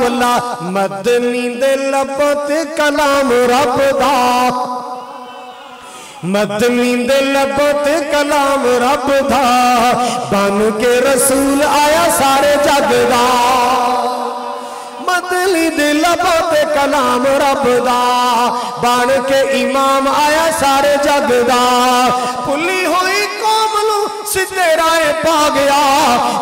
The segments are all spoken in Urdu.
مولا مدنی دے لبوں تے کلام رب دا مدنی دے لبوں تے کلام رب دا بن کے رسول آیا سارے جگ دا مدنی دے لبوں تے کلام رب دا بن کے امام آیا سارے جگ دا پلی ہوئی قوم نو سدھے رائے پا گیا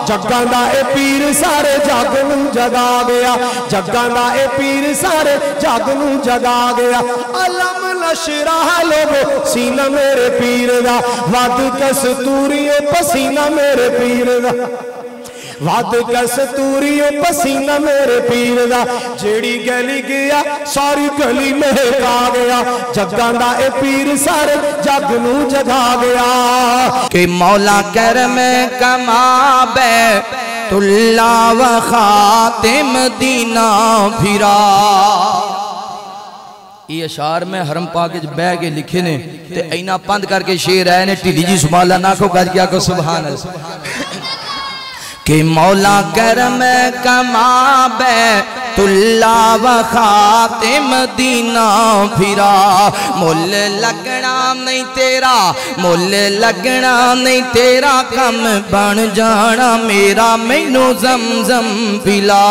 جگاں دا اے پیر سارے جگ نو جگا گیا جگاں دا اے پیر سارے جگ نو جگا گیا علم نشرح لوگو سینہ میرے پیر دا وعد کستوری پسینہ میرے پیر دا وعد کستوری پسینہ میرے پیر دا جیڑی گلی گیا ساری گلی مہک آ گیا جگاں دا اے پیر سارے جگ نو جگا گیا کہ مولا کرم کما بیت اللہ و خاتم دینہ بھیرا یہ اشعار میں حرم پاک بے کے لکھے نے تے اینہ پند کر کے شیر آئے نے ٹیلی جی سبحان اللہ ناکھو کہا کیا کو سبحان اللہ کہ مولا کرم کما بیت اللہ و خاتم دینہ بھیرا مل لگنا نہیں تیرا مل لگنا نہیں تیرا کم بن جانا میرا مینو زمزم پلا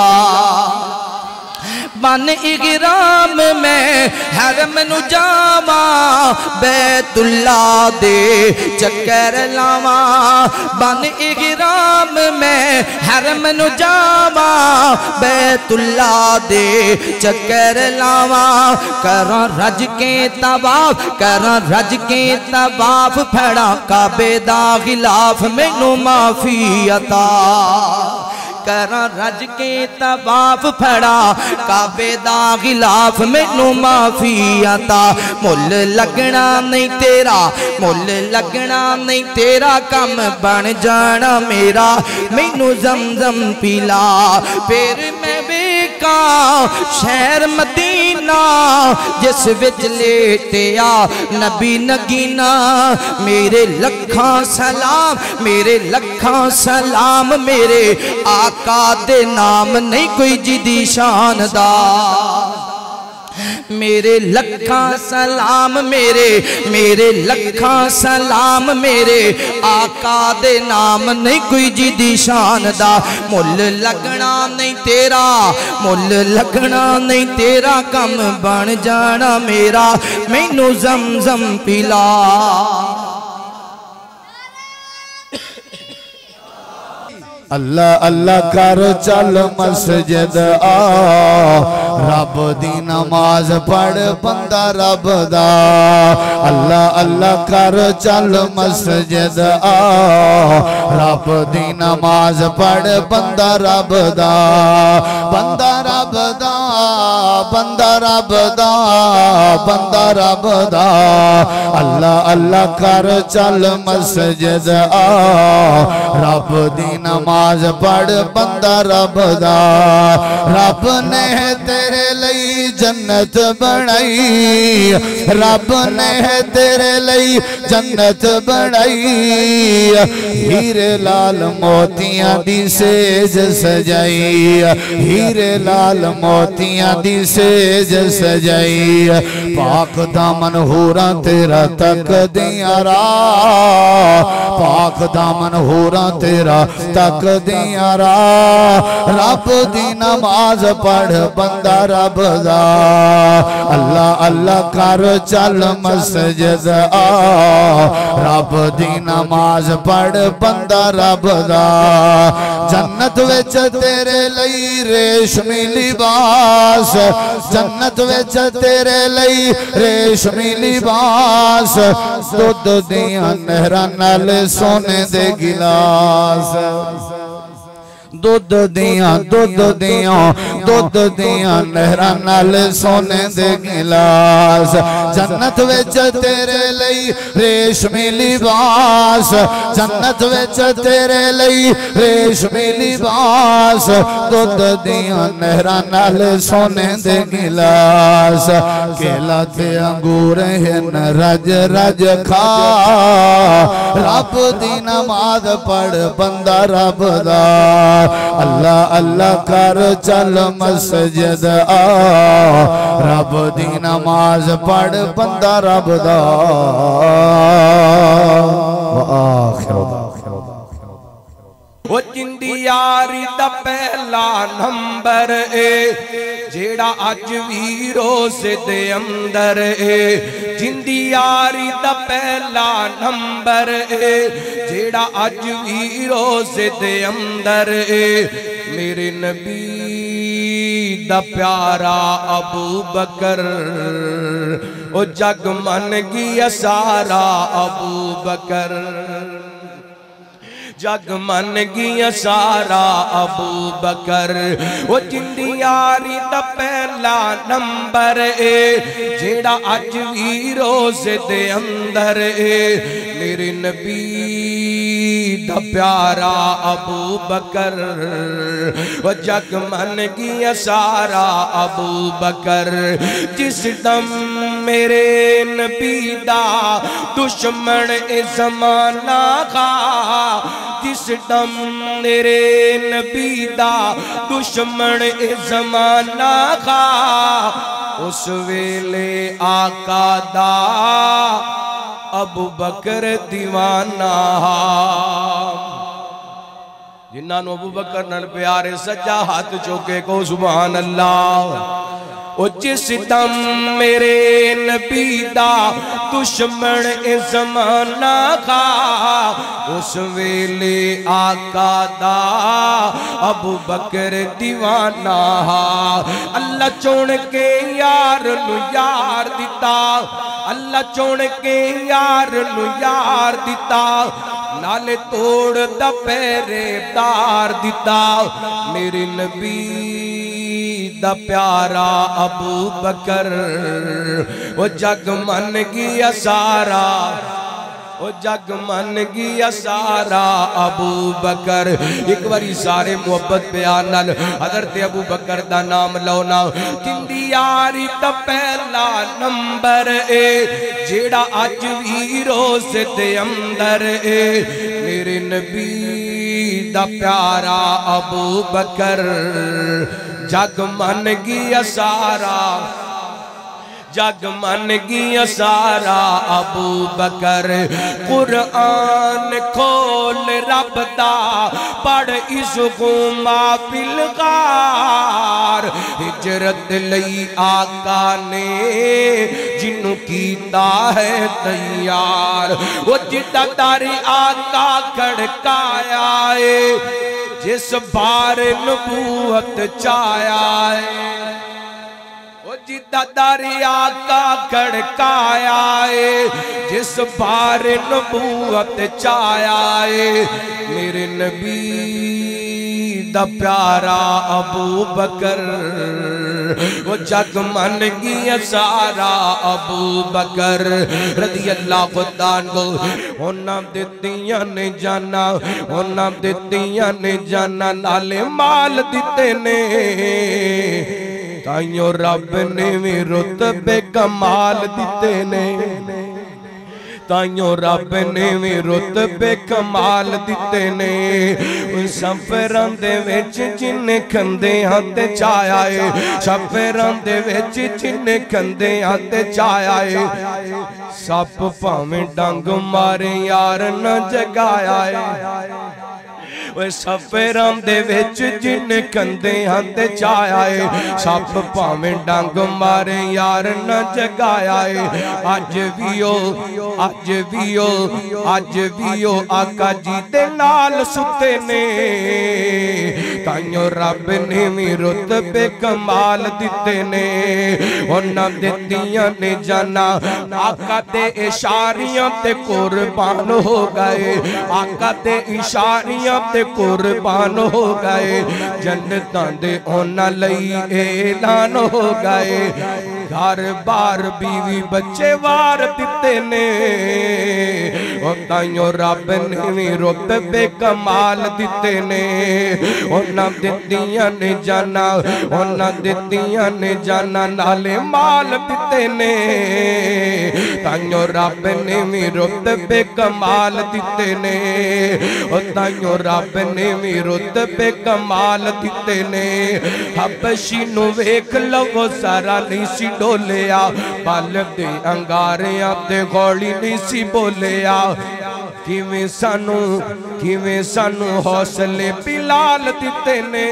بن اغرام میں حرم نو جاواں بیت اللہ دے چکر لاواں بن اغرام میں حرم نو جاواں بیت اللہ دے چکر لاواں کراں رج کے طواف کراں رج کے طواف پھڑا کعبے دا غلاف مینوں معافی عطا کراں رج کے طواف پھڑا کعبے دا غلاف مینوں معافی عطا مل لگنا نہیں تیرا مل لگنا نہیں تیرا کم بن جانا میرا مینوں زمزم پلا پھر میں بیکاں شہر مدینہ جس وچ لیٹے آ نبی نگینہ میرے لکھاں سلام میرے آقا دے نام نہیں کوئی جدی شان دا میرے لکھاں سلام میرے لکھاں سلام میرے آقا دے نام نہیں کوئی جدی شان دا مل لگنا نہیں تیرا کم بن جانا میرا مینوں زمزم پلا اللہ اللہ کر چل مسجد آ رب دی نماز پڑھ بندہ رب دا اللہ اللہ کر چل مسجد آ رب دی نماز پڑھ بندہ رب دا بندہ رب دا بندہ رب دا بندہ رب دا اللہ اللہ کر چل مسجد آ رب دی نماز پڑھ بندہ رب دا رب نے تیرے لئی جنت بنائی رب نے تیرے لئی جنت بنائی ہیرے لال موتیاں دی سیج سجائی ہیرے لال موتیاں دی سیج سجائی پاک دامن ہوراں تیرا تک دیاں راہ پاک دامن ہوراں تیرا تک دیاں راہ رب دی نماز پڑھ بندہ رب دا اللہ اللہ کر چل مسجد آ رب دی نماز پڑھ بندہ رب دا جنت وچ تیرے لئی ریشمی لباس جنت وچ تیرے لئی ریشمی لباس دودھ دیاں نہراں نال سونے دے گلاس دودھ دیاں نہراں نال سونے دے گلاس جنت وچ تیرے لئی ریشمی لباس جنت وچ تیرے لئی ریشمی لباس دودھ دیاں نہراں نال سونے دے گلاس کیلا تے انگور ہن رج رج کھا رب دی نماز پڑھ بندہ رب دا اللہ اللہ کر چل مسجد آ رب دی نماز پڑھ بندہ رب دا وآخر وہ جندی یاری دا پہلا نمبر اے جیڑا اج وی روزے دے اندر اے جندی یاری دا پہلا نمبر اے جیڑا اج وی روزے دے اندر اے میرے نبی دا پیارا ابو بکر او جگ من گیا سارا ابو بکر جگ من گیا سارا ابو بکر وہ جندی یاری دا پہلا نمبر اے جیڑا اج وی روزے دے اندر اے میرے نبی دا پیارا ابو بکر وہ جگ من گیا سارا ابو بکر جس دم میرے نبی دا دشمن اے زمانہ کا جس دم میرے نبی دا دشمن اے زمانہ کا اس ویلے آقا دا ابو بکر دیوانہ جنہاں نو ابو بکر نال پیارے سجا ہاتھ چوکے کو سبحان اللہ او جس دم میرے نبی دا دشمن اے زمانہ کا اس ویلے آقا دا ابو بکر دیوانہ اللہ چون کے یار نو یار دیتا اللہ چون کے یار نو یار دیتا نالے توڑ دا پیرے دار دیتا میرے نبی دا پیارا ابو بکر وہ جگ من گیا سارا وہ جگ من گیا سارا ابو بکر ایک باری سارے محبت پیانل حضرت ابو بکر دا نام لونا جندی یاری دا پہلا نمبر اے جیڑا اج وی روزے دے اندر اے میرے نبی دا پیارا ابو بکر جگ من گیا سارا جگ من گیا سارا ابو بکر قرآن کھول رب دا پڑھ اس گوما پلغار ہجرت لئی آقا نے جنوں کیتا ہے تیار وہ جدہ داری آقا کھڑکایا ہے جس بار نبوت چایا ہے وہ جدہ داری آقا کھڑکایا ہے جس بار نبوت چایا ہے میرے نبی دا پیارا ابو بکر وہ جگ من گیا سارا ابو بکر رضی اللہ عنہ ہونا دیتیاں نے جانا ہونا دیتیاں نے جانا نالے مال دیتے نے تائیوں رب نے بھی رتبے کمال دیتے نے تائیوں رب نے بھی رتبے کمال دیتے نے سفران دے ویچ جن کھندے ہاتھ چایا ہے سفران دے ویچ جن کھندے ہاتھ چایا ہے سپ پاویں ڈنگ مارے یار نہ جگایا ہے سفران دے ویچ جن کندے ہاتھ چایا ہے سپ پاویں ڈنگ مارے یار نہ جگایا ہے اج ویو آقا جی دے نال ستے نے تائیوں رب نے بھی رتبے کمال دیتے نے انہاں دیتیاں نے جانا آقا دے اشاریاں تے قربان ہو گئے آقا دے اشاریاں تے قربان ہو گئے جنتاں دے انہاں لئی اعلان ہو گئے گھر بار بیوی بچے وار دیتے نے تائیوں رب نے بھی رتبے کمال دیتے نے انہاں دتیاں نے جانا انہاں دتیاں نے جانا نالے مال دیتے نے تائیوں رب نے بھی رتبے کمال دیتے نے تائیوں رب نے بھی رتبے کمال دیتے نے حبشی نو ویکھ لو سارا نہیں سی ڈولیا پل دے انگاریاں تے گولی نہیں سی بولیا کیویں سانو حوصلے بلال دیتے نے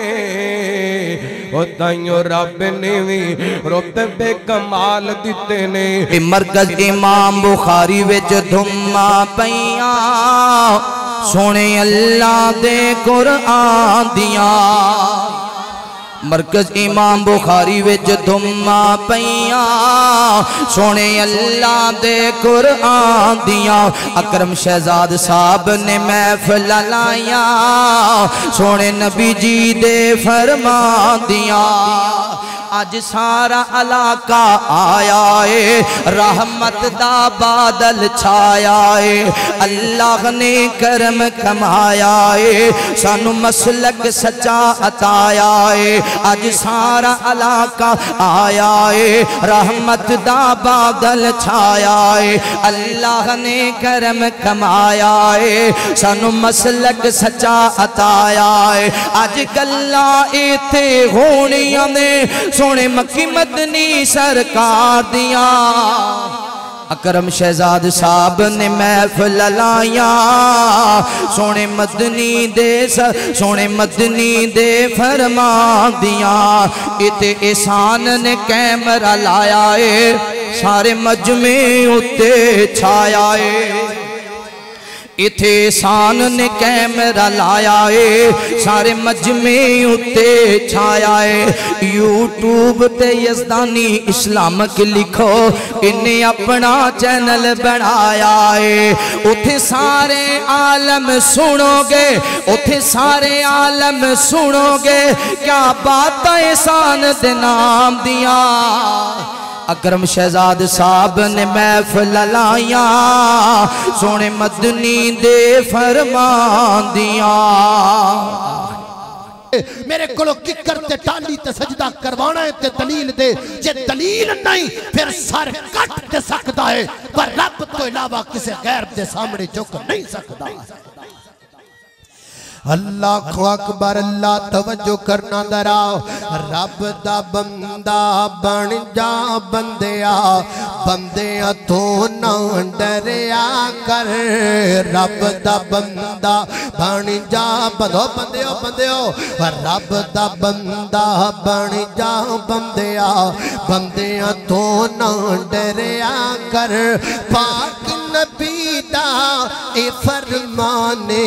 تائیوں رب نے بھی رتبے کمال دیتے نے مرکز امام بخاری وچ دھما پیاں سونے اللہ دے قرآن دیاں مرکز امام بخاری وچ دھما پیاں سونے اللہ دے قرآن دیاں اکرم شہزاد صاحب نے محفل لائیاں سونے نبی جی دے فرمان دیاں آج سارا علاقہ آیا ہے رحمت دا بادل چھایا ہے اللہ نے کرم کمایا ہے سانو مسلک سچا عطایا ہے آج سارا علاقہ آیا ہے رحمت دا بادل چھایا ہے اللہ نے کرم کمایا ہے سانو مسلک سچا عطایا ہے آج گلا ایتھے ہونیاں نے سونے مکی مدنی سرکار دیاں اکرم شہزاد صاحب نے محفل لائیاں سونے مدنی دے فرمان دیاں اتے احسان نے کیمرہ لایا ہے سارے مجمع اتے چھایا ہے اتے احسان نے کیمرہ لایا ہے سارے مجمع اتے چھایا ہے یوٹیوب تے یزدانی اسلامک لکھو انہیں اپنا چینل بنایا ہے اتے سارے عالم سنو گے کیا بات احسان دے نام دیا اکرم شہزاد صاحب نے محفل لائیاں سونے مدنی دے فرمان دیاں میرے کلو ککر تے ٹالی تے سجدہ کروانا ہے تے دلیل دے جے دلیل نہیں پھر سر کٹ دے سکتا ہے پر رب تو علاوہ کسے غیر دے سامنے جھک نہیں سکتا اللہ کو اکبر اللہ توجہ کرنا دراؤ رب دا بندہ بن جا بندیا تو نہ ڈریا کر رب دا بندہ بن جا بندیو رب دا بندہ بن جا بندیا تو نہ ڈریا کر پاک نبی دا اے فرمانے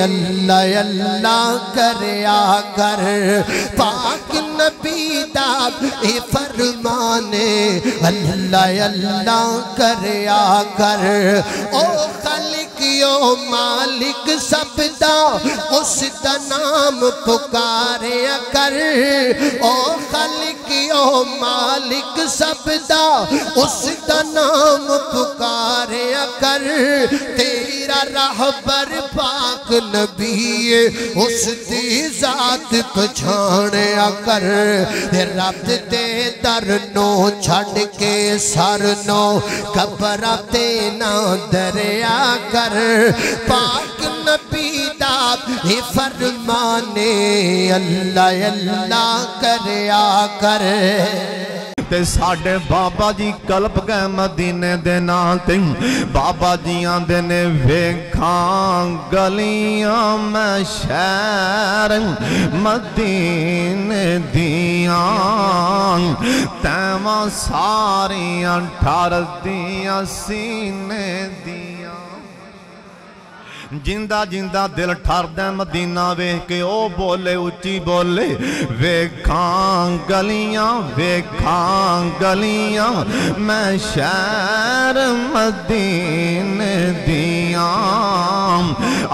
اللہ اللہ کریا کر پاک نبی دا اے فرمانے اللہ اللہ کریا کر او خالقیو مالک سب دا اس دا نام پکاریا کر او خالقیو مالک سب دا اس دا نام پکاریا کر تیرا رہبر پاک نبی اس دی ذات پچھاڑیا کر رب دے در نو چھڑ کے سر نو قبراتے نہ دریا کر پاک نبی دا فرمانے اللہ اللہ کریا کر تے ساڑھے بابا جی کلپ گئے مدینے دے نانتے بابا جی آندے نے ویکھاں گلیاں میں شہر مدینے دیاں تیمہ ساریاں ٹھار دیاں سینے دیاں جندہ جندہ دل ٹھار دے مدینہ ویکھ کے او بولے اچھی بولے ویکھاں گلیاں میں شہر مدینے دیاں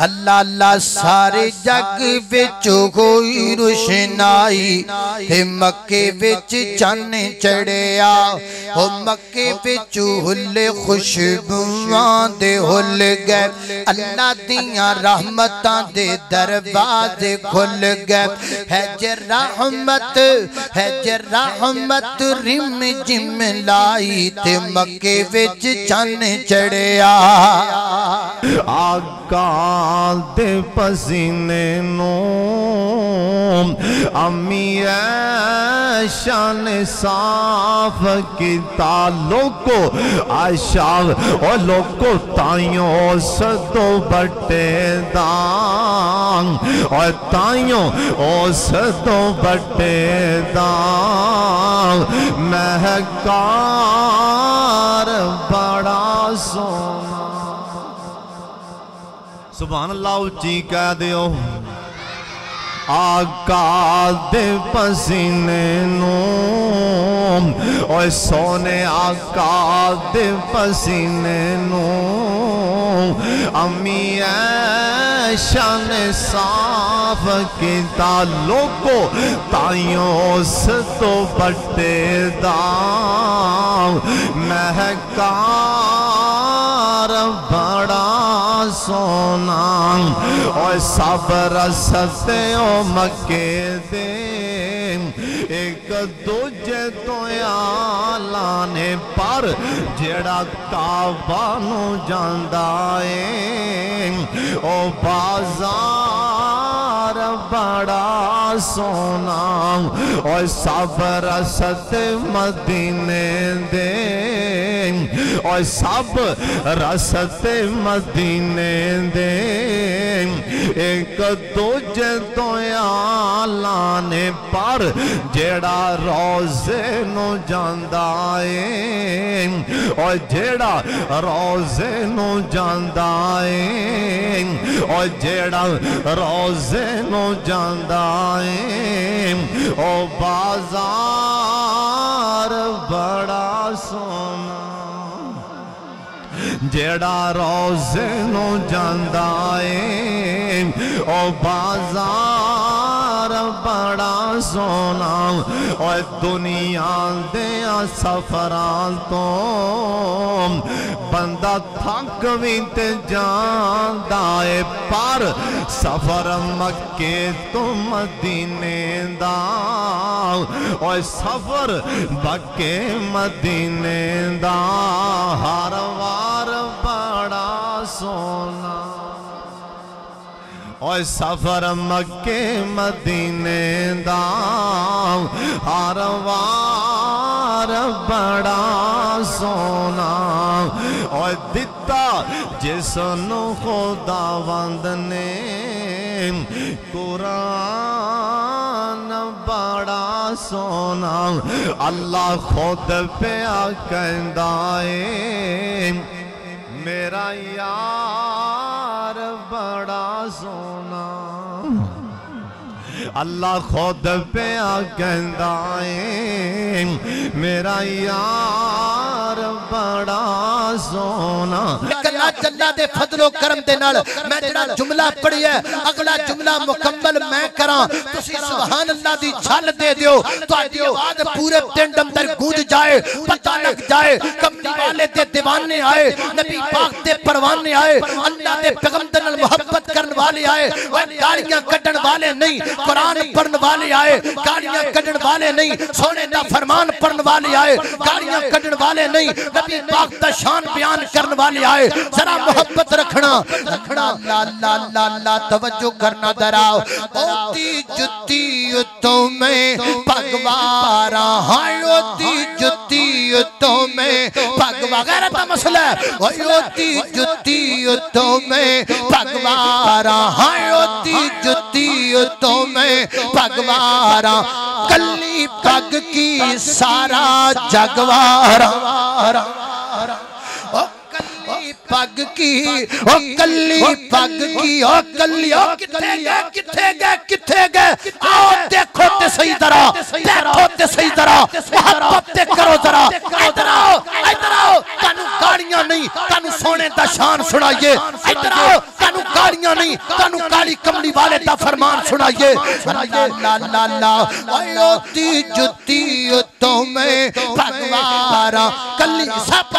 اللہ اللہ سارے جگ وچ ہوئی روشنائی تے مکے وچ چن چڑھیا او مکے وچ ہلے خوشبواں دے ہل گئے اللہ دیاں رحمتاں دے دروازے کھل گئے ہے جے رحمت رم جم لائی تے مکے وچ چن چڑھیا آقا دے پسینے نو امی عائشہ نے صاف کیتا لوگو عائشہ او لوگو تائیوں صدو بٹے دان اور تائیوں او صدو بٹے دان مہکار بڑا سونا سبحان اللہ اچھی کہہ دیو آقا دے پسینے نو اوہ سونے آقا دے پسینے نو امی عائشہ نے صاف کیتا لوگو تائیوں ستو بٹے داں مہکار بڑا سونا اور سب رستے او مکے دے ایک دوجے تو آلانے پر جڑا کعبہ جاندائے او بازار بڑا سونا اور سب رستے مدینے دے اور سب رستے مدینے دے ایک دوجے تو آلانے پر جیڑا روزے نو جاندائے اور جیڑا روزے نو جاندائے اور جیڑا روزے نو جاندائے او بازار بڑا سونا جیڑا روزے نو جاندائے او بازار بڑا سونا اور دنیا دیا سفران تو بندہ تھک بھی تے جاندائے پر سفر مکے تو مدینے دا اور سفر مکے مدینے دا ہر وار بڑا سونا اور سفر مکے مدینے دا ہر وار بڑا سونا اور دتا جس نو خداوند نے قرآن بڑا سونا اللہ خود پیا کہندائے میرا یار بڑا سونا اللہ خود پیا کہندائے میرا یار بڑا سونا اللہ جلہ دے فضل و کرم دے نال میں جڑا جملہ پڑھی ہے اگلا جملہ مکمل میں کراں تسی سبحان اللہ دی چھل دے دیو تو آدھی آواز پورے پنڈ اندر گونج جائے پتہ لگ جائے کملی والے دے دیوانے آئے نبی پاک دے پروانے آئے اللہ دے پیغمبر نال محبت کرن والے آئے گاڑیاں کڈن والے نہیں قرآن پڑھن والے آئے گاڑیاں کڈن والے نہیں سونے دا فرمان پڑھن والے آئے گاڑیاں کڈن والے نہیں نبی پاک دا شان بیان کرن والے آئے ذرا محبت رکھنا لا توجہ کرنا دراؤ اوتی جتی تمہیں پگوارا ہائے اوتی جتی تمہیں پگوارا غیرت دا مسئلہ ہے اوتی جتی تمہیں پگوارا ہائے اوتی جتی تمہیں پگوارا کلی پگ کی سارا جگوارا پگ کی او کلی پگ کی او کلی او کتھے گئے آؤ دیکھو تے صحیح طرح دیکھو تے صحیح طرح محبت تے کرو ذرا ادھر آؤ تانوں گاڑیاں نہیں تانوں سونے دا شان سنائیے ادھر آؤ تانوں تانوں کالیاں نہیں تانوں کالی کملی والے دا فرمان سنائیے اوتی جتی تمہیں بھگوارا کلی سب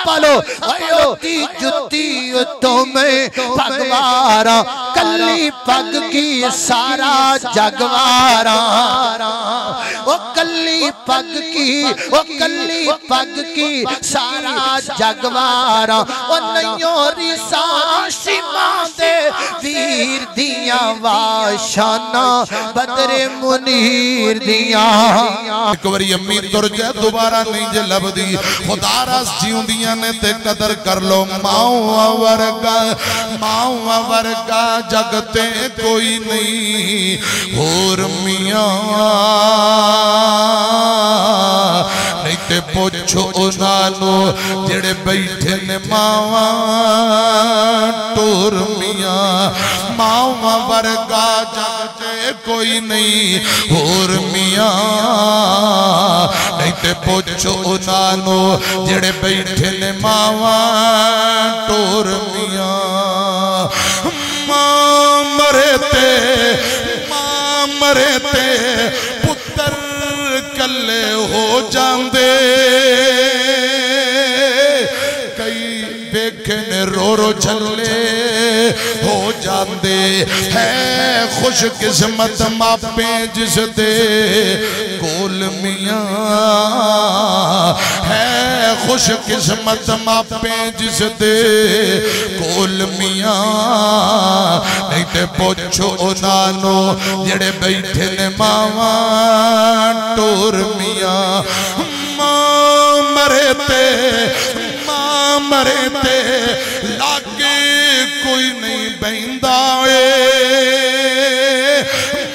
پالو اوتی جتی تمہیں بھگوارا کلی پگ کی سارا جگوارا او کلی پگ کی سارا جگوارا او نیوری ساشیمان دے ویر دیاں واشانا بدر منیر دیاں ایک وری امی تر جائے دوبارہ نہیں جے لب دی خدا راس جیوں دیاں نے تے قدر کر لو ماؤں ورگا جگتے کوئی نہیں اور میاں نہیں تے پوچھو انانو جڑے بیٹھے نے ماواں ٹور میاں ماواں ورگا جگتے کوئی نہیں اور میاں نہیں تے پوچھو انانو جڑے بیٹھے نے ماواں ٹور میاں ماں مرے تے پتر کلے ہو جاندے کئی بیکھن رو چھلے ہو جاندے ہے خوش قسمت ماپیں جس دے کول میاں ہے خوش قسمت ماپیں جس دے کول میاں نہیں تے پوچھو انانو جڑے بیٹھے نے ماواں ٹور میاں ماں مرے تے لاگے کوئی نہیں بہندہ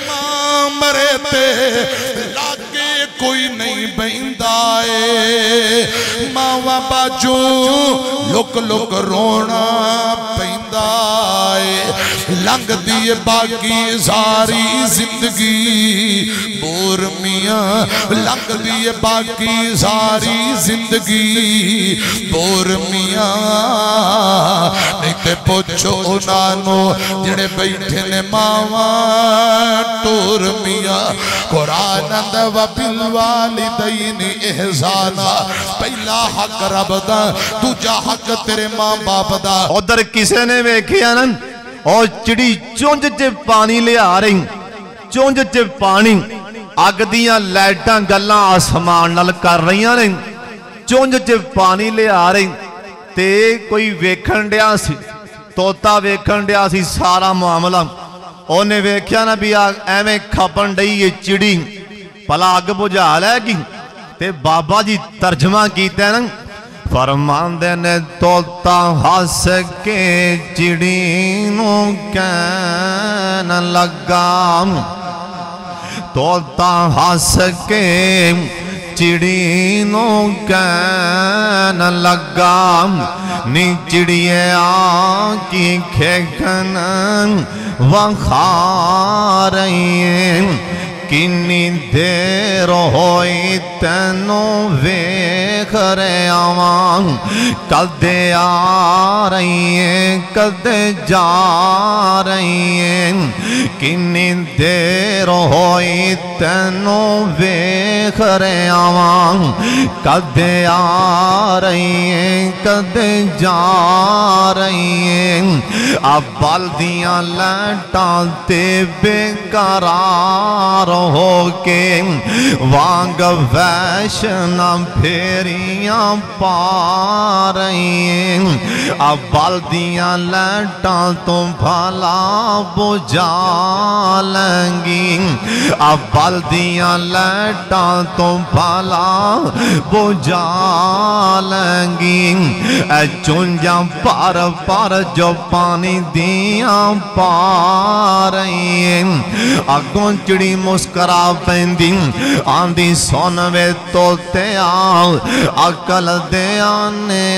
ماں مرے تے لاگے کوئی نہیں بہندہ ماں باجو لک رونا پہندہ لنگ دیئے باقی ساری زندگی بور میاں لنگ دیئے باقی ساری زندگی بور میاں نہیں تے پوچھو انانو جڑے بیٹھے نے ماواں ٹور میاں قرآن اندہ و بالوالدین احسانا پہلا حق رب دا دوجا حق تیرے ماں باپ دا ادھر کسے نے ویکھیا نا اور چڑی چونج چے پانی لے آ رہی چونج چے پانی اگ دیاں لائٹاں گلاں آسمان نال کر رہیاں نے چونج چے پانی لے آ رہی تے کوئی ویکھن ڈیا سی توتا ویکھن ڈیا سی سارا معاملہ اونے ویکھیا نا بھی ایویں کھپن ڈئی یہ چڑی پلا اگ بجھا لے گی تے بابا جی ترجمہ کیتے ہیں نا فرماندے نے توتا ہس کے چڑی نو کہن لگا توتا ہس کے چڑی نو کہن لگا نی چڑیے آنکی کھیکن وخا رہی ہیں کنی دیر ہوئی تینوں ویکھ رہے آواں کدے آ رہی ہیں کدے جا رہی ہیں کنی دیر ہوئی تینوں ویکھ رہے آواں کدے آ رہی ہیں کدے جا رہی ہیں اب بالدیاں لٹاں تے بے قرار ہو کے وانگ ویشنا پھیریاں پا رہی ہیں اب بالدیاں لٹاں تو بھلا بجھا لیں گی اب بالدیاں لٹاں تو بھلا بجھا لیں گی اے چونجاں پر جو پانی دیاں پا رہی ہیں اگوں چڑی مسکرا پیندی آندی سونوے توتے آ عقل دے آنے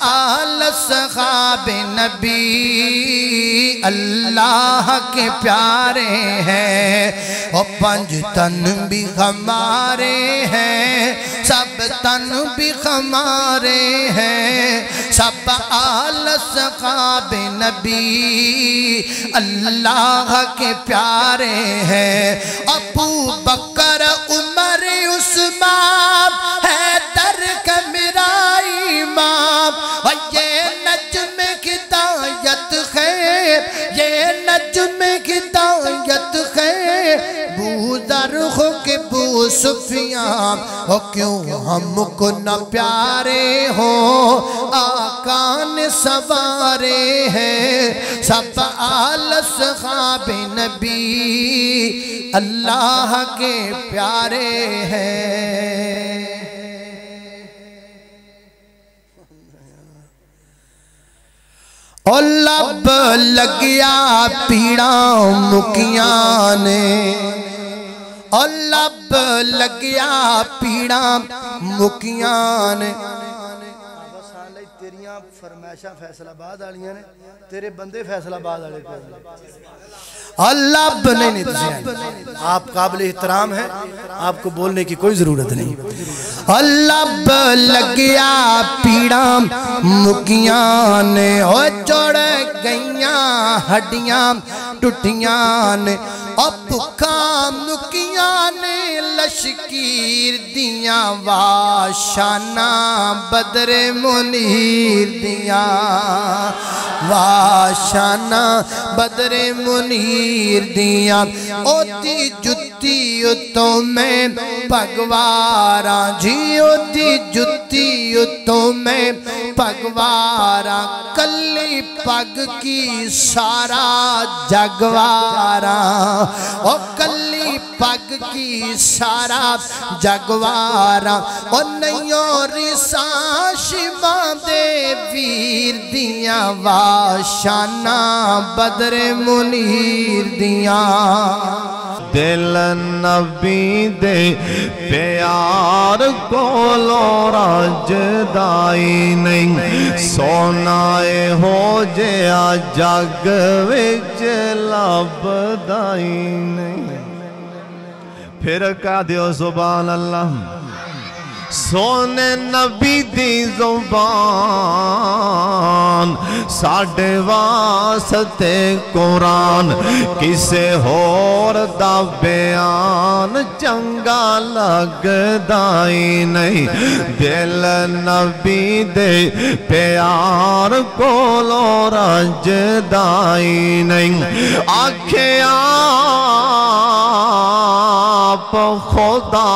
آل اصحاب نبی اللہ کے پیارے ہیں، اور پنج تن بھی ہمارے ہیں، سب تن بھی ہمارے ہیں، سب آل اصحاب نبی اللہ کے پیارے ہیں، ابو بکر عمر عثمان حیدر کا میرا امام، اور یہ نجم ہدایت ہے، یہ نجم ہدایت ہے، بو ذر ہو کہ بو سفیان، اور کیوں ہم کو نہ پیارے ہوں آقا نے سوارے ہیں، سب آل اصحاب نبی اللہ کے پیارے ہیں۔ اور لب لگیا پیڑاں مکیاں نے، اور لب لگیا پیڑاں مکیاں نے، تیریاں فرمائشاں فیصل آباد آلیاں نے، تیرے بندے فیصل آباد آلے کو اللہ بنے آپ قابل احترام ہیں، آپ کو بولنے کی کوئی ضرورت نہیں۔ اللہ لگیا پیڑاں مکیاں نے، او جوڑ گئیاں ہڈیاں ٹوٹیاں نے، اور بکھاں مکیاں نے لشکیر دیاں واشانہ بدر منیر دیاں واشانہ بدر منیر دیاں، او دی جتی اتوں میں پگواراں جی، او دی جتی اتوں میں پگواراں، کلی پگ کی سارا جگواراں، او کلی پگ کی سارا جگواراں، او نیوں رساں شماں دے ویر دیاں واشانہ بدر منیر دیاں۔ دل نبی دے پیار کولو راجدائی نہیں، سونائے ہو جیا جگ وچ لبدائی نہیں۔ پھر کہہ دیو سبحان اللہ، سونے نبی دی زبان ساڑھے واسطے قرآن، کسے ہور دا بیان چنگا لگ دائی نہیں، دل نبی دے پیار کولو رج دائی نہیں، آنکھیں آپ خدا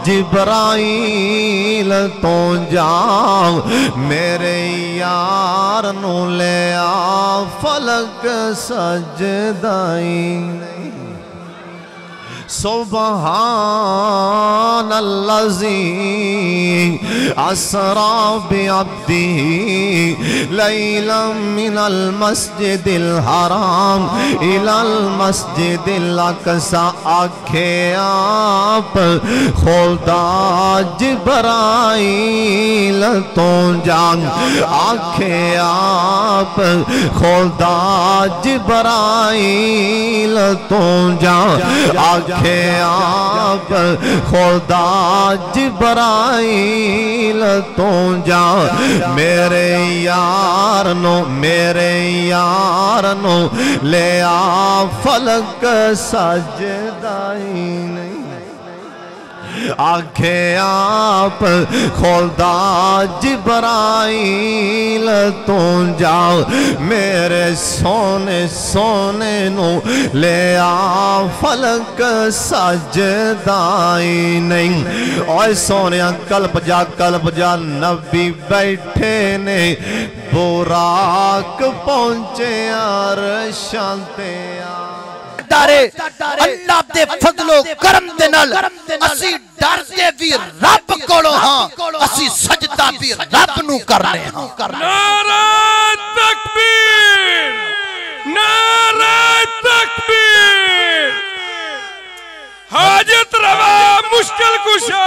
جبرائیل تو جاؤ، میرے یار نو لے آ فلک سجدائی نہیں۔ سبحان الذی اسرا بعبدہ لیلا من المسجد الحرام الى المسجد الاقصی، آنکھیں آپ خدا جبرائیل تو جان، آنکھیں آپ خدا جبرائیل تو جان، آنکھیں آپ خدا جبرائیل تو جا، میرے یار نو لے آ فلک سجدائی نہیں، آنکھیں آپ خدا جبرائیل تو جاؤ، میرے سونے نو لے آ فلک سجدائی نہیں۔ اوہ سونے قلب جا نبی بیٹھے نے، براق پہنچے عرشاں تے اللہ دے فضل و کرم دے نال اسی ڈر دے بھی رب کولو ہاں، اسی سجدہ بھی رب نو کرنے ہاں۔ نعرہ تکبیر، نعرہ تکبیر، حاجت روا مشکل کشا،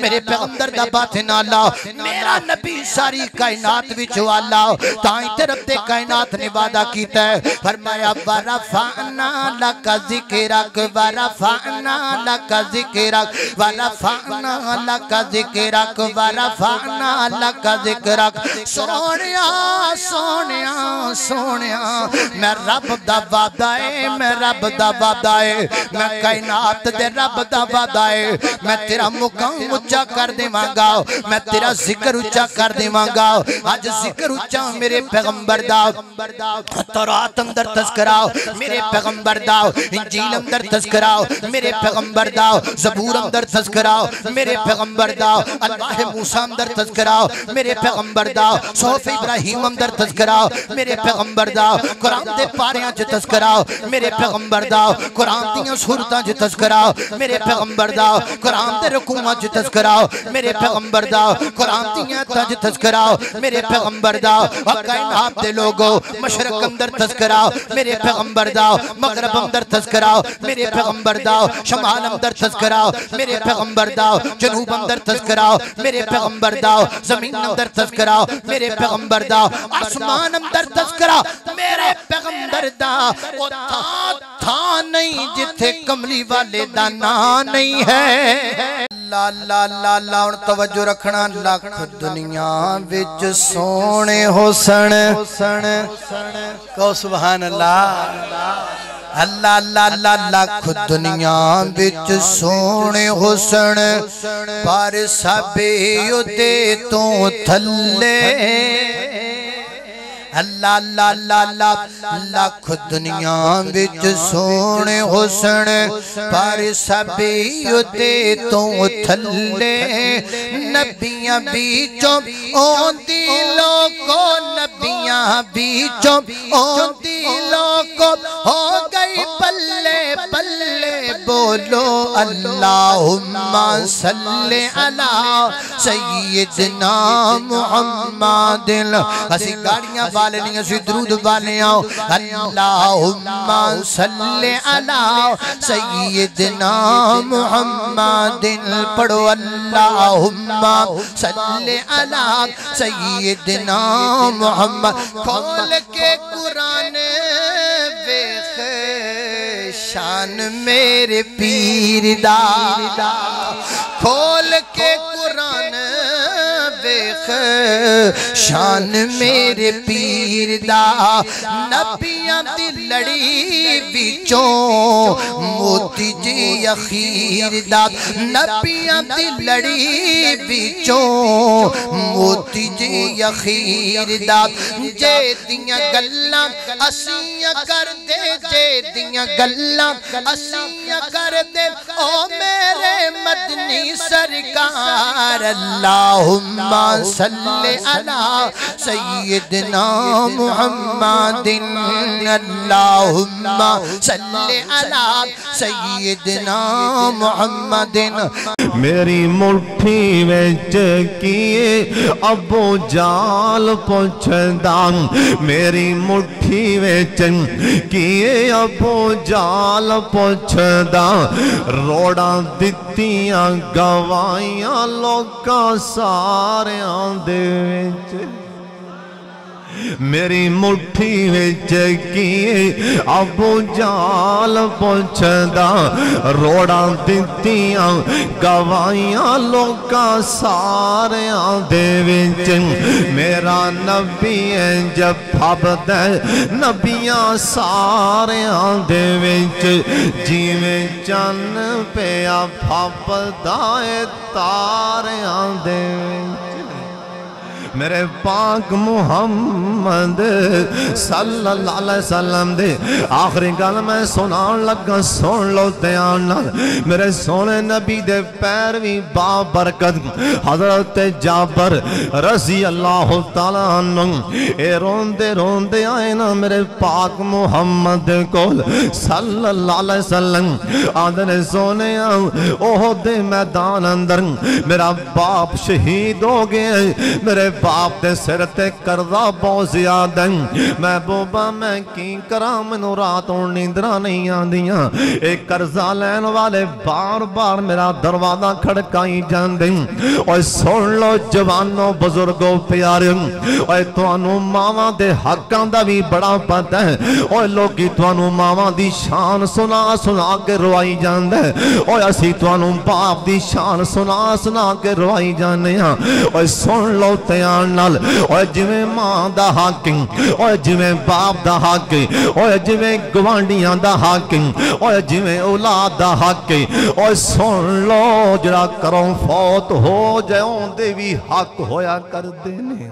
میرے پیغمبر دا باطن لالا میرا نبی ساری کائنات وچ والا تائیں تے رب دے کائنات نے وعدہ کیتا ہے فرمایا ورفعنا لک ذکرک ورفعنا لک ذکرک ورفعنا لک ذکرک ورفعنا لک ذکرک سونیا سونیا سونیا میں رب دا وعدہ ہے میں رب دا وعدہ ہے میں کائنات دے رب دا وعدہ ہے میں تیرا مقام اچھا کر دیواں گا میں تیرا ذکر اچھا کر دیواں گا آج ذکر اچھا میرے پیغمبر دا تورات اندر تذکرہ میرے پیغمبر دا انجیل اندر تذکرہ میرے پیغمبر دا زبور اندر تذکرہ میرے پیغمبر دا الواح موسیٰ اندر تذکرہ میرے پیغمبر دا صحف ابراہیم اندر تذکرہ میرے پیغمبر دا قرآن دے پاریاں چ تذکرہ میرے پیغمبر دا قرآن دیاں سورتاں چ تذکرہ میرے پیغمبر دا قرآن دے رکوعاں چ تذکرہ میرے پیغمبر دا قرآن دیاں آیاتاں چ تذکرہ میرے پیغمبر دا کائنات دے لوگو مشرق اندر تذکرہ میرے پیغمبر دا مغرب اندر تذکرہ میرے پیغمبر دا شمال اندر تذکرہ میرے پیغمبر دا جنوب اندر تذکرہ میرے پیغمبر دا زمین اندر تذکرہ میرے پیغمبر دا آسمان اندر تذکرہ میرے پیغمبر دا وہ تھا نہیں جتھے کملی والے دا نا نہیں ہے لا لا لا لا اور توجہ رکھنا لاکھ دنیا وچ سونے حسن کو سبحان اللہ اللہ اللہ اللہ لاکھ دنیا وچ سونے حسن پر سبے اُتے تو تھلے اللہ اللہ اللہ اللہ لاکھ دنیا وچ سونے حسن پر سبھی اُتے تو تھلے نبیاں بیچوں اوندی لوگو نبیاں بیچوں اوندی لوگو ہو گئی پلے پلے بولو اللہم صلی علی سیدنا محمد اسی گاڑیاں والے نہیں اسی درود والے آؤ اللہم صلی علی سیدنا محمد پڑھو اللہم صلی علی سیدنا محمد کھول کے قرآن ویخ شان میرے پیر دا کھول کے قرآن ویخ شان میرے پیر دا نبیاں دی لڑی بچوں موتی جی اخیر دا نبیاں دی لڑی بچوں موتی جی اخیر دا جے دیاں گلاں اسیاں کر دے جے دیاں گلاں اسیاں کر دے او میرے مدنی سرکار اللہم صلی علی سیدنا محمد اللہم صلی علی سیدنا محمد میری مٹھی وچ کیے ابو جال پوچھدا میری مٹھی وچ کیے ابو جال پوچھدا روڑاں دتیاں گوائیاں لوکاں ساریاں دے وچ میری مٹھی وچ کیے ابو جال پوچھدا روڑاں دتیاں گوائیاں لوکاں ساریاں دے وچ میرا نبی جب پھبدا نبیاں ساریاں دے وچ جیویں چن پیا پھبدا اے تاریاں دے وچ میرے پاک محمد صلی اللہ علیہ وسلم دے آخری گل میں سنان لگا سن لو دیانا میرے سونے نبی دے پیروی بابرکت حضرت جابر رضی اللہ تعالیٰ عنہ اے روندے روندے آئے نا میرے پاک محمد کو صلی اللہ علیہ وسلم آدھنے سونے اوہ دے میدان اندر میرا باپ شہید ہو گئے میرے باپ دے سر تے قرضہ بہت زیادہ محبوبہ میں کی کرام منو رات اور نیندرہ نہیں آندیاں ایک قرضہ لین والے بار بار میرا دروازہ کھڑکائی جان دیں اور سن لو جوانوں بزرگوں پیارے اور توانو ماما دے حقاں دا بھی بڑا پتہ ہے اور لوگی توانو ماما دی شان سنا سنا کے روائی جان دے اور اسی توانو باپ دی شان سنا سنا کے روائی جانے ہاں اور سن لو تیار نال اور جویں ماں دا حاکم اور جویں باپ دا حاکم اور جویں گوانڈیاں دا حاکم اور جویں اولاد دا حاکم اور سن لو جڑا کروں فوت ہو جائوں دے بھی حق ہویا کر دینے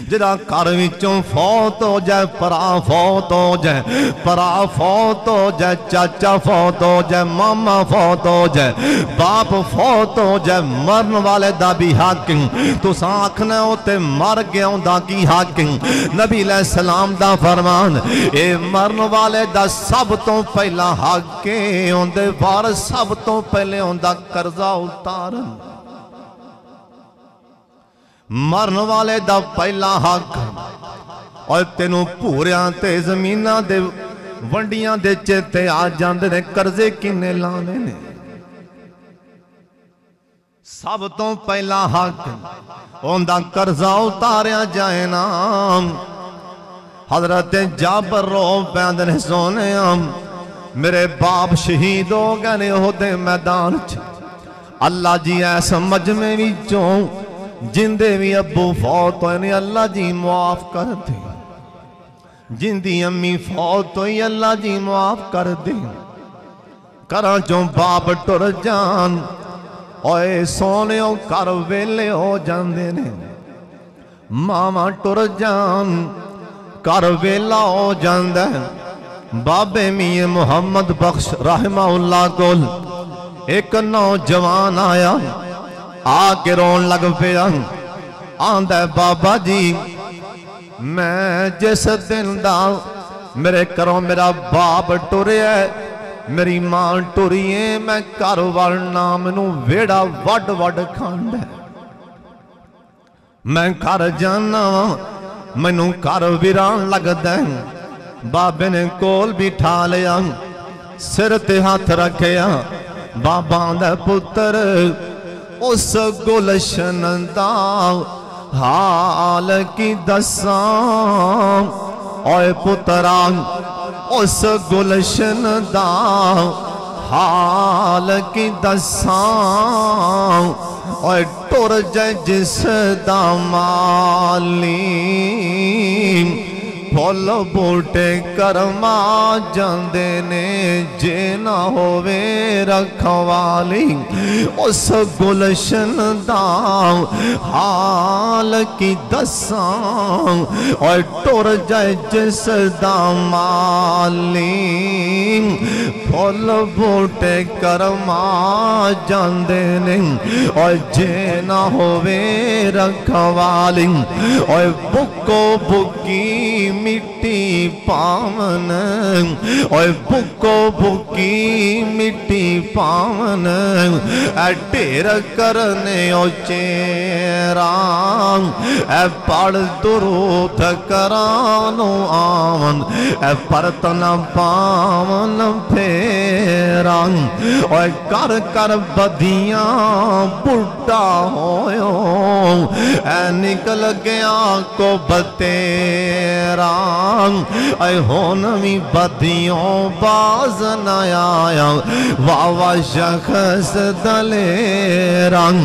جڑا کار وچوں فوت ہو جائے پرا فوت ہو جائے پرا فوت ہو جائے چاچا فوت ہو جائے ماما فوت ہو جائے باپ فوت ہو جائے مرن والے دا بھی حاکم تو ساکھنے ہوتے مر گیا ہوں دا کی حاکم نبی علیہ السلام دا فرمان اے مرن والے دا سب تو پہلا حاکم ہوں دے وارث سب تو پہلے ہوں دا قرضہ اتارن مرن والے دا پہلا حق اور تینوں پوریاں تے زمینہ دے ونڈیاں دے چیتے آ جاندے نے قرضے کنے لانے نے سب تو پہلا حق اندہ قرضہ اتاریا جائے نا حضرت جابر رو پیندن سونے میرے باپ شہید ہو گئے ہوتے میدان اللہ جی ایسا مجمع بھی چون جندے بھی ابو فوت ہوئے اللہ جی معاف کر دے جندی امی فوت ہوئی اللہ جی معاف کر دے کراں جو باپ ٹر جان اوے سونے ہو کر ویلے ہو جان دینے ماما ٹر جان کر ویلا ہو جان دے بابے میے محمد بخش رحمہ اللہ کول ایک نوجوان آیا آکے رون لگ پیا آندہ بابا جی میں جس دن دا میرے کروں میرا باب ٹورے ہے میری ماں ٹوری ہے میں کاروبار نامنو ویڑا وڈ وڈ کھانڈ ہے میں کار جانا منو کاروبیران لگ دیں بابے نے کول بھی ٹھا لیا سر تے ہاتھ رکھیا بابا دے پتر اس گلشن دا حال کی دساں اوے پتران اس گلشن دا حال کی دساں اوے ٹور جائے جس دا مالیم پھول بوٹے کرما جاندے نے جینا ہووے رکھوالی اس گلشن دا حال کی دساں اور ٹور جائے جس دا مالی پھول بوٹے کرما جاندے نے اور جینا ہووے رکھوالی اور بکو بکی مٹی پاون اور بکو بکی مٹی پاون اے ڈیر کرنے او چیران اے پڑ درود کرانو آون اے پرتنا پاون پھیران اور کر کر بدیاں بڑھا ہوئیوں اے نکل گیا کو بتیران اے ہونوی بدیوں باز نایا واوا شخص دلیران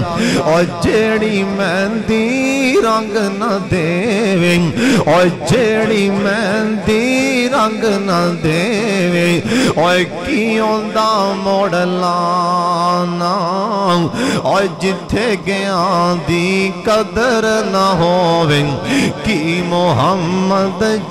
اور جیڑی مہندی رنگ نہ دیویں اور جیڑی مہندی رنگ نہ دیویں اور کیوں دا موڑ لانا اور جتھے گیا دی قدر نہ ہوویں کی محمد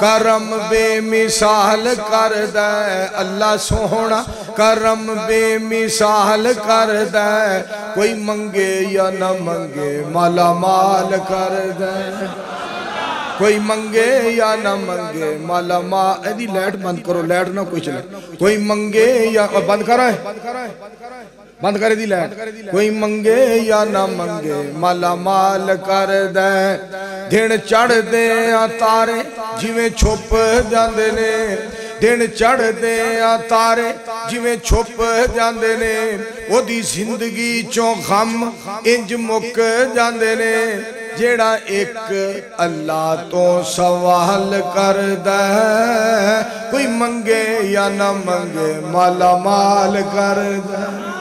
کرم بے مثال کر دے اللہ سونا کرم بے مثال کر دے کوئی منگے یا نہ منگے مالا مال کر دے کوئی منگے یا نہ منگے مالا مال ایدی لیٹ بند کرو لیٹ نہ کوئی چلے کوئی منگے یا بند کر رہا ہے بند کرے دی لیٹ کوئی منگے یا نہ منگے مالا مال کر دے دن چڑھ دے تارے جویں چھپ جاندے نے دن چڑھ دے تارے جویں چھپ جاندے نے او دی زندگی چوں غم انج مک جاندے نے جیڑا ایک اللہ تو سوال کر دے کوئی منگے یا نہ منگے مالا مال کر دے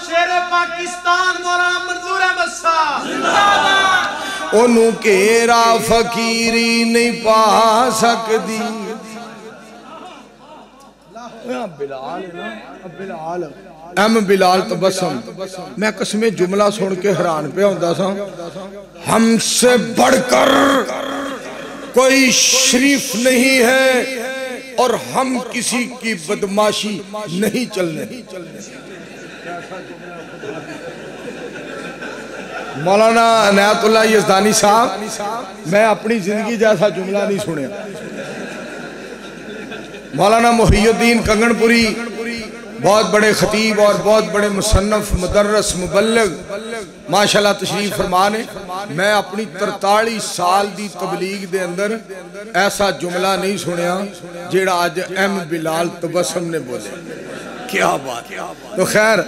شیر پاکستان مولانا منظور بسا انہوں کیرا فقیری نہیں پا سکدی بلال تبسم میں قسمیں جملہ سن کے حیران پہ ہوندہ سا ہم سے بڑھ کر کوئی شریف نہیں ہے اور ہم کسی کی بدماشی نہیں چلنے مولانا عنایت اللہ یزدانی صاحب میں اپنی زندگی جیسا جملہ نہیں سنے مولانا محی الدین کنگن پوری بہت بڑے خطیب اور بہت بڑے مصنف مدرس مبلغ ماشاءاللہ تشریف فرمانے میں اپنی 43 سال دی تبلیغ دے اندر ایسا جملہ نہیں سنیا جیڑا آج ایم بلال تبسم نے بولے کیا بات تو خیر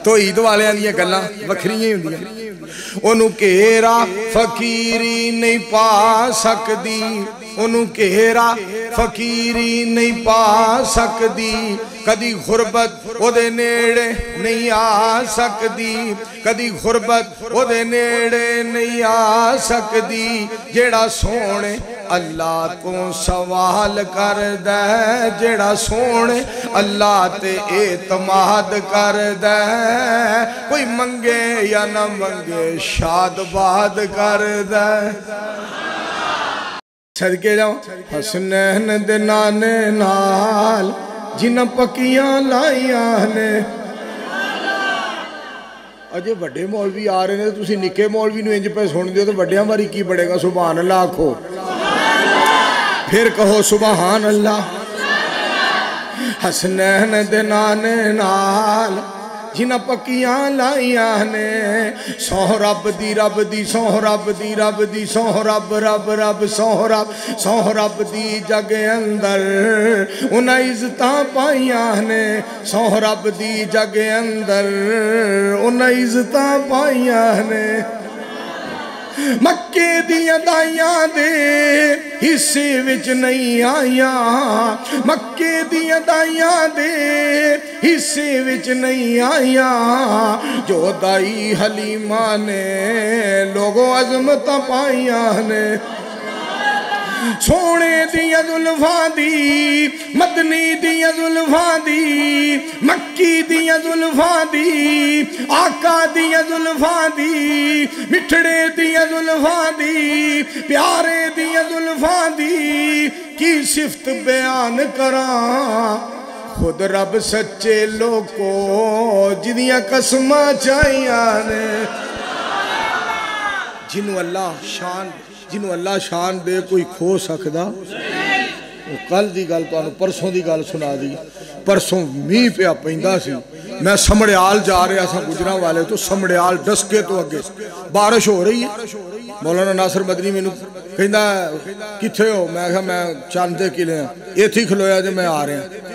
تو عید والے آنی یہ گلہ وکھرییں ہوں دیا انہوں کہرا فقیری نہیں پا سکدی انہوں کہرا فقیری نہیں پا سکدی کدی غربت او دے نیڑے نہیں آ سکدی کدی غربت او دے نیڑے نہیں آ سکدی جیڑا سونے اللہ تو سوال کر دے جیڑا سونے اللہ تے اعتماد کر دے کوئی منگے یا نہ منگے شاد باد کر دے صدقے جاؤں حسنین دے نانے نال جنہ پکیاں لائیاں نے اجے بڑے مولوی آ رہے ہیں تو اسی نکے مولوی نو انج پہ سن دیو تو بڑیاں باری کی بڑے گا سبحان اللہ کھو پھر کہو سبحان اللہ حسنین دے نانے نال جنہ پکیاں لائیاں نے سوہ رب دی رب دی سوہ رب دی رب دی سوہ رب رب رب سوہ رب دی جگ اندر انہاں عزتاں پائیاں نے سوہ رب دی جگ اندر انہاں عزتاں پائیاں نے مکے دیاں دائیاں دے حصے وچ نہیں آیاں مکے دیاں دائیاں دے حصے وچ نہیں آیاں جو دائی حلیمہ نے لوگوں عظمتاں پائیاں نے سونے دیاں زلفاں دی مدنی دیاں زلفاں دی مکی دیاں زلفاں دی آقا دیاں زلفاں دی مٹھڑے دیاں زلفاں دی پیارے دیاں زلفاں دی کی صفت بیان کراں خود رب سچے لوگوں جنیاں قسمہ چاہیاں نے جنہوں اللہ شان دے کوئی کھو سکدا کل دی گل تو پرسوں دی گل سنا دی پرسوں می پہ پہندہ سی میں سمڑیال جا رہا سا گجران والے تو سمڑیال ڈسکے تو اگے بارش ہو رہی ہے مولانا ناصر مدنی میں کہندہ کتھے ہو میں کہا میں چاندے کلے ہیں یہ تھی کھلویا جے میں آ رہے ہیں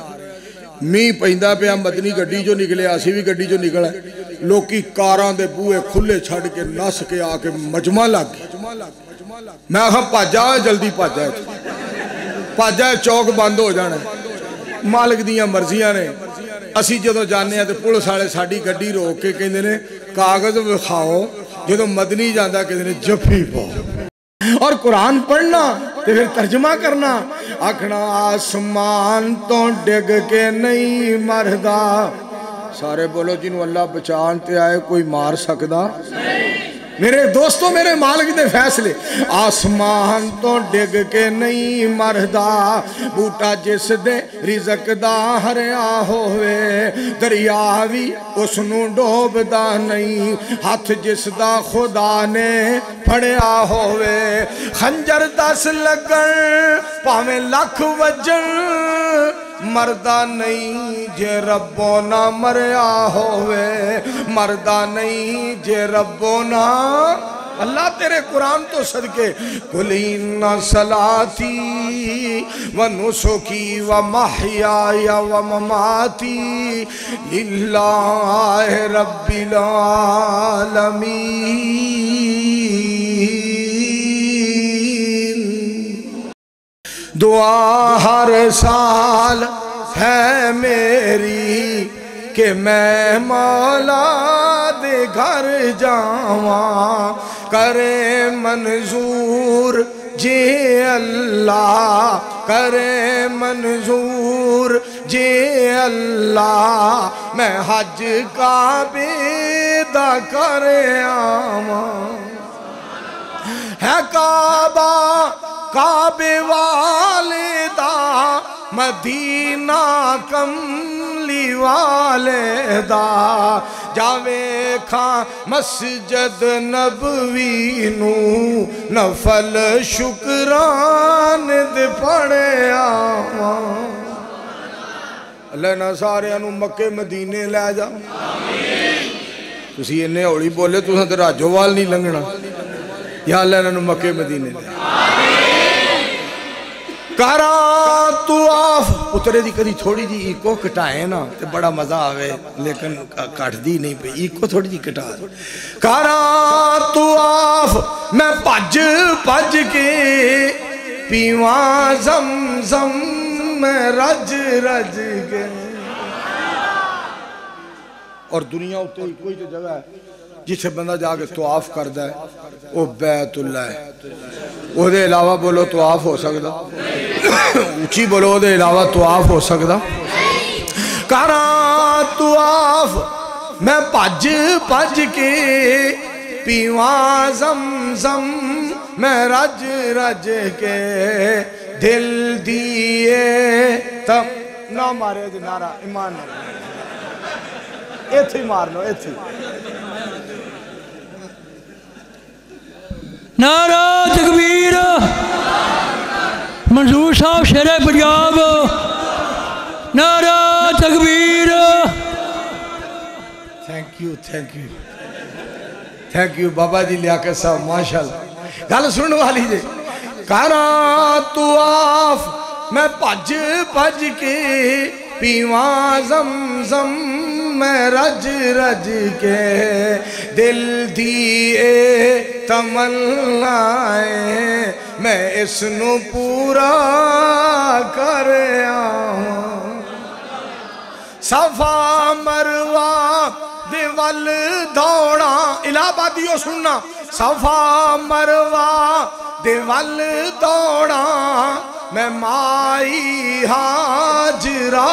می پہندہ پہ ہم مدنی گڑی جو نکلے آسی بھی گڑی جو نکلے لوکی کاران دے بوئے کھلے چھڑ کے نس کے آکے مجمع لگ میں کہا پاجا ہے جلدی پاجا ہے چوک بند ہو جانا ہے مالک دیاں مرضیاں نے اسی جدو جانے ہیں تو پولیس والے ساڑی گڈی روک کے کہندے نے کاغذ وکھاؤ جدو مدنی جاندہ کہندے نے جفی پاؤ اور قرآن پڑھنا پھر ترجمہ کرنا آکھنا آسمان تو ڈگ کے نہیں مردا سارے بولو جنہوں اللہ بچانتے آئے کوئی مار سکدا میرے دوستوں میرے مالک دے فیصلے آسمان تو ڈگ کے نہیں مردا بوٹا جس دے رزق دا ہریا ہوئے دریا بھی اس نو ڈوب دا نہیں ہاتھ جس دا خدا نے پھڑیا ہوئے خنجر 10 لگن پاویں لکھ وجن مردہ نہیں جے ربو نہ مریا ہوئے مردہ نہیں جے ربو نہ اللہ تیرے قرآن تو صدقے قُلْ إِنَّ صَلَاتِي وَنُسُكِي وَمَحْيَايَ وَمَمَاتِي لِلَّهِ رَبِّ الْعَالَمِينَ دعا ہر سال ہے میری کہ میں مولا دے گھر جاواں کرے منظور جے اللہ کرے منظور جے اللہ میں حج کعبے دا کرے آواں ہے کعبہ کعبے والدہ مدینہ کملی والدہ جاوے کھاں مسجد نبوی نو نفل شکران دے پڑے آواں اللہ نہ سارے انہوں مکے مدینے لے جا تسی انہیں اوڑی بولے تو سن راجو وال نہیں لنگنا یا اللہ انہوں مکے مدینے لے کارا تو آف اترے دی کدی تھوڑی دی ایکو کٹائے نا تے بڑا مزہ آوے لیکن کٹ دی نہیں پہ ایکو تھوڑی دی کٹا دے کارا تو آف میں پج کے پیواں زمزم میں رج کے اور دنیا ہوتے ہی کوئی تو جگہ ہے جسے بندہ جا کے طواف کردہ ہے وہ بیت اللہ ہے وہ دے علاوہ بولو طواف ہو سکتا اونچی بولو دے علاوہ طواف ہو سکتا کارا طواف میں پج کے پیواں زمزم میں رج کے دل دیئے تب نہ مارے دے نعرہ ایمان ایتھی مارنو ایتھی نعرہ تکبیر منظور صاحب شیر پنجاب نعرہ تکبیر تھینک یو بابا جی لیاقت صاحب ماشاءاللہ گل سننے والی جی کارا طواف میں پج کے پیواں زمزم میں رج کے دل دیئے تمنائیں میں اس نو پورا کر آواں صفا مروہ دے ول دوڑا الہ آبادیوں سننا صفا مروہ دے ول دوڑا میں مائی حاجرہ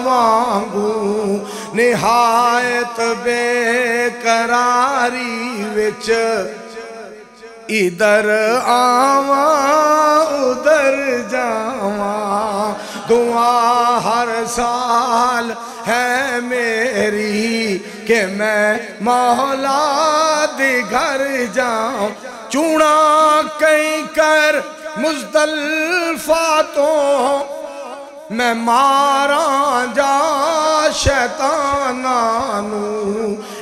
وانگوں نہایت بے قراری وچ ادھر آواں ادھر جاواں دعا ہر سال ہے میری کہ میں مولا دے گھر جاؤں چونا کہیں کر مزدلفہ تو میں مارا جا شیطانانو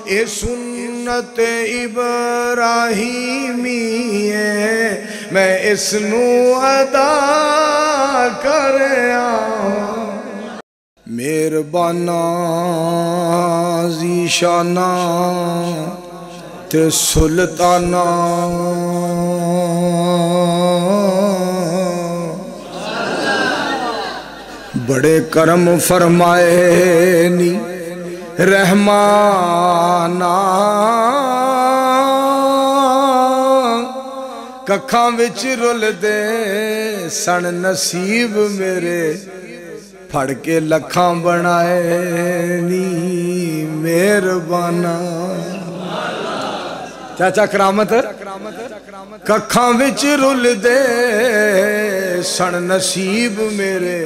اے سنت ابراہیمی ہے میں اس نو ادا کر آواں مہربانا زیشانا تے سلطانا بڑے کرم فرمائے نی رحمانا ککھاں وچ رول دے سن نصیب میرے پھڑ کے لکھاں بنائے نی مہربانا چاچا کرامت ککھاں وچ رول دے سن نصیب میرے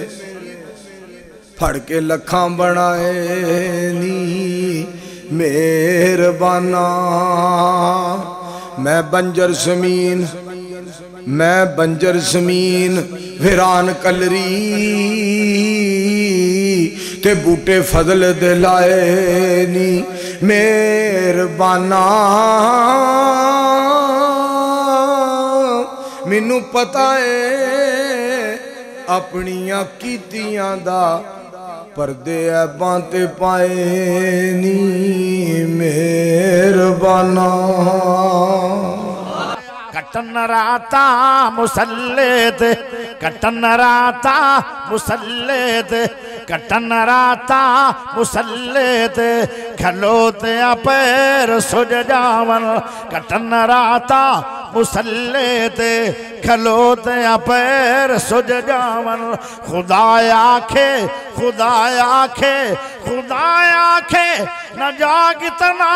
پھڑ کے لکھاں بنائے نی مہربانا میں بنجر زمین ویران کلری تے بوٹے فضل دلائے نی مہربانا مینوں پتہ ہے اپنیاں کیتیاں دا پردے عیباں تے پائے نی مہربانا کٹن راتا مسلط کٹن راتا مسلط کٹن راتا مسلط کھلوتے پیر سج جاون کٹن راتا مسلط کھلوتے پیر سج جاون خدا آکھے خدا آکھے خدا آکھے نہ جاگتنا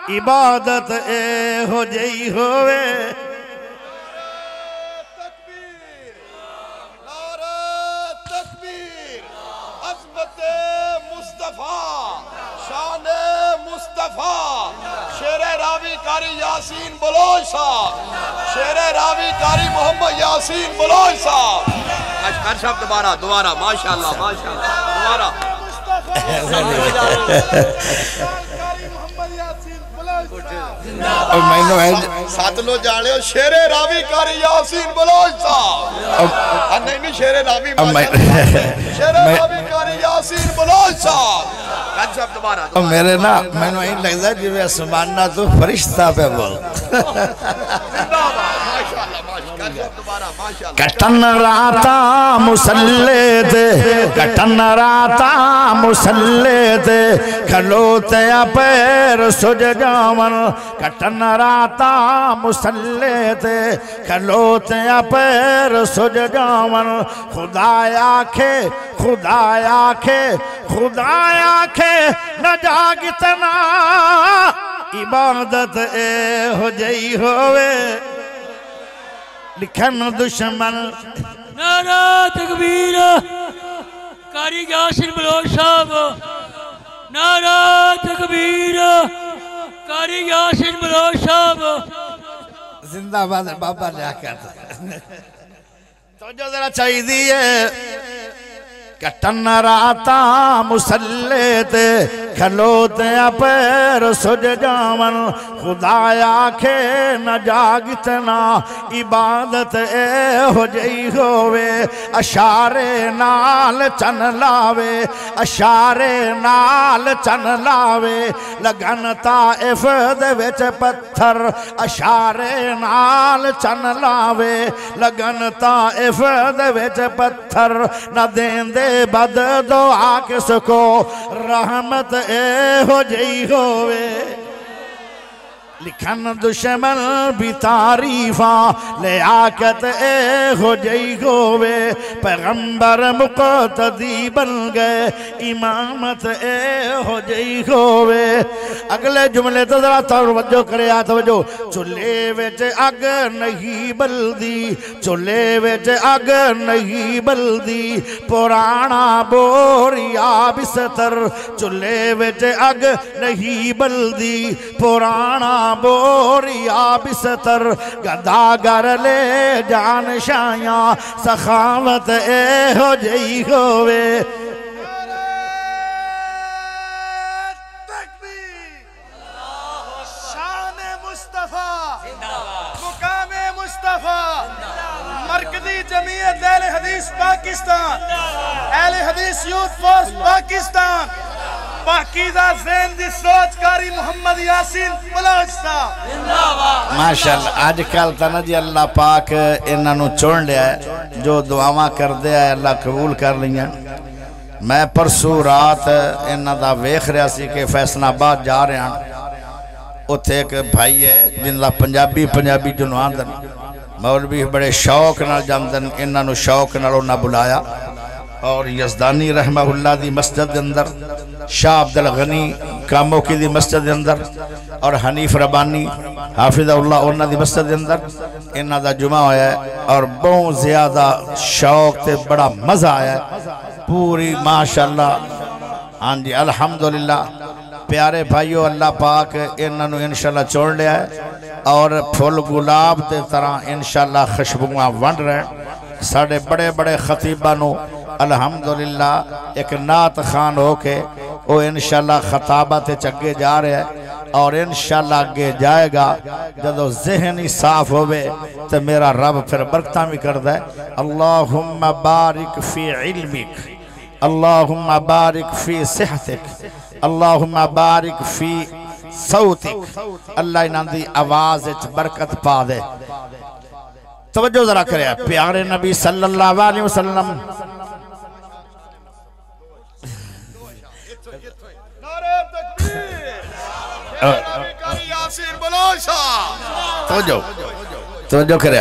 عبادت اے ہو جئی ہوئے تکبیر عظمت مصطفیٰ شان مصطفیٰ شیر راوی کاری یاسین بلوچ صاحب شیر راوی کاری محمد یاسین بلوچ صاحب کر شب دوبارہ ماشاءاللہ دوبارہ ساتھ لو جانے ہو شیر راوی کاری یاسین بلوچ صاحب نہیں شیر راوی کاری یاسین بلوچ صاحب کنسب دوبارہ میرے نا میں نے این لگتا ہے جو اسمانہ تو فرشتہ پہ بول کٹن راتا مسلط کٹن راتا مسلط کھلوتے پیر سج جاون کٹن راتا مسلط کھلوتے پیر سج جاون خدا آکھے خدا آکھے خدا آکھے نہ جاگتنا عبادت اے ہو جئی ہوئے لکھن دشمن نعرہ تکبیر قاری یاسین بلوچ صاحب نعرہ تکبیر قاری یاسین بلوچ صاحب زندہ باد بابا لیا کرتا تو جو ذرا چاہی دیئے کٹن راتا مسلط کھلوتے پیر سج جاون خدا آکھے نہ جاگتنا عبادت اے ہو جئی ہوئے اشارے نال چن لاوے اشارے نال چن لاوے لگن طائف دے وچ پتھر اشارے نال چن لاوے لگن طائف دے وچ پتھر نہ دین دے بد دعا کس کو رحمت اے ہو جئی ہوئے لکھن دشمن بھی تعریفاں لیاقت اے ہو جئی ہوئے پیغمبر مقتدی بن گئے امامت اے ہو جئی ہوئے اگلے جملے تو ذرا توجہ کرے توجہ چولے وچ اگ نہیں بلدی چولے وچ اگ نہیں بلدی پرانا بوریا بستر چولے وچ اگ نہیں بلدی پرانا بوریا بستر گداگر لے جان شایاں سخاوت اے ہو جئی ہوئے شان مصطفیٰ مقام مصطفیٰ مرکزی جمعیت اہل حدیث پاکستان اہل حدیث یوتھ فورس پاکستان پاکیزہ ذہن دی سوچ کاری محمد یاسین بلوچ صاحب ماشاءاللہ آج کل تنا جی اللہ پاک انہوں چون لیا ہے جو دعاواں کر دیا ہے اللہ قبول کر لیا میں پرسو رات انہوں دا ویخ رہا سی کہ فیصلہ آباد جا رہے ہیں اتھے ایک بھائی ہے جن کا پنجابی جنوان دن مولوی بڑے شوق نال جاندن انہاں نو شوق نال انہاں بلایا اور یزدانی رحمہ اللہ دی مسجد دے اندر شاہ عبدالغنی کاموکی دی مسجد دے اندر اور حنیف ربانی حافظ اللہ انہاں دی مسجد دے اندر انہاں دا جمعہ ہویا ہے اور بہت زیادہ شوق تے بڑا مزہ آیا ہے پوری ماشاءاللہ ہاں جی الحمدللہ پیارے بھائیو اللہ پاک انہاں نو انشاءاللہ چھوڑ لیا ہے اور پھول گلاب دے طرح انشاءاللہ خوشبوئاں ونڈ رہے ہیں ساڑھے بڑے بڑے خطیبہ نو الحمدللہ ایک نعت خان ہو کے وہ انشاءاللہ خطابہ تے چگے جا رہے ہیں اور انشاءاللہ آگے جائے گا جدو ذہنی صاف ہوئے تو میرا رب پھر برکتہ بھی کر دے اللہم بارک فی علمک اللہم بارک فی صحتک اللہم بارک فی صوتک اللہ انہاں دی آواز اچھ برکت پا دے توجہ ذرا کرے پیارے نبی صلی اللہ علیہ وسلم توجہ کرے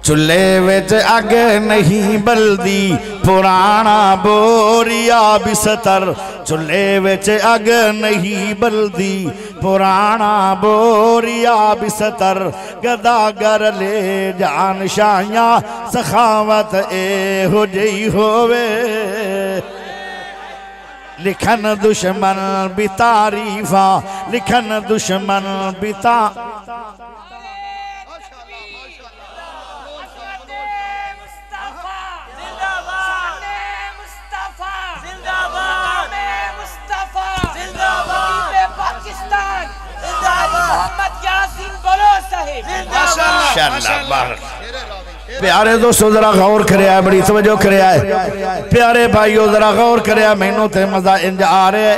چلے ویچ اگ نہیں بلدی پرانا بوریا بستر چلے ویچ اگ نہیں بلدی پرانا بوریا بستر گداگر لے جان شاہیاں سخاوت اے ہو جئی ہوئے لکھن دشمن بھی تعریفاں لکھن دشمن بھی پیارے دوستو ذرا غور کرے آئے بڑی توجہ کرے آئے پیارے بھائیو ذرا غور کرے آئے مہینوں تے مزہ انج آ رہے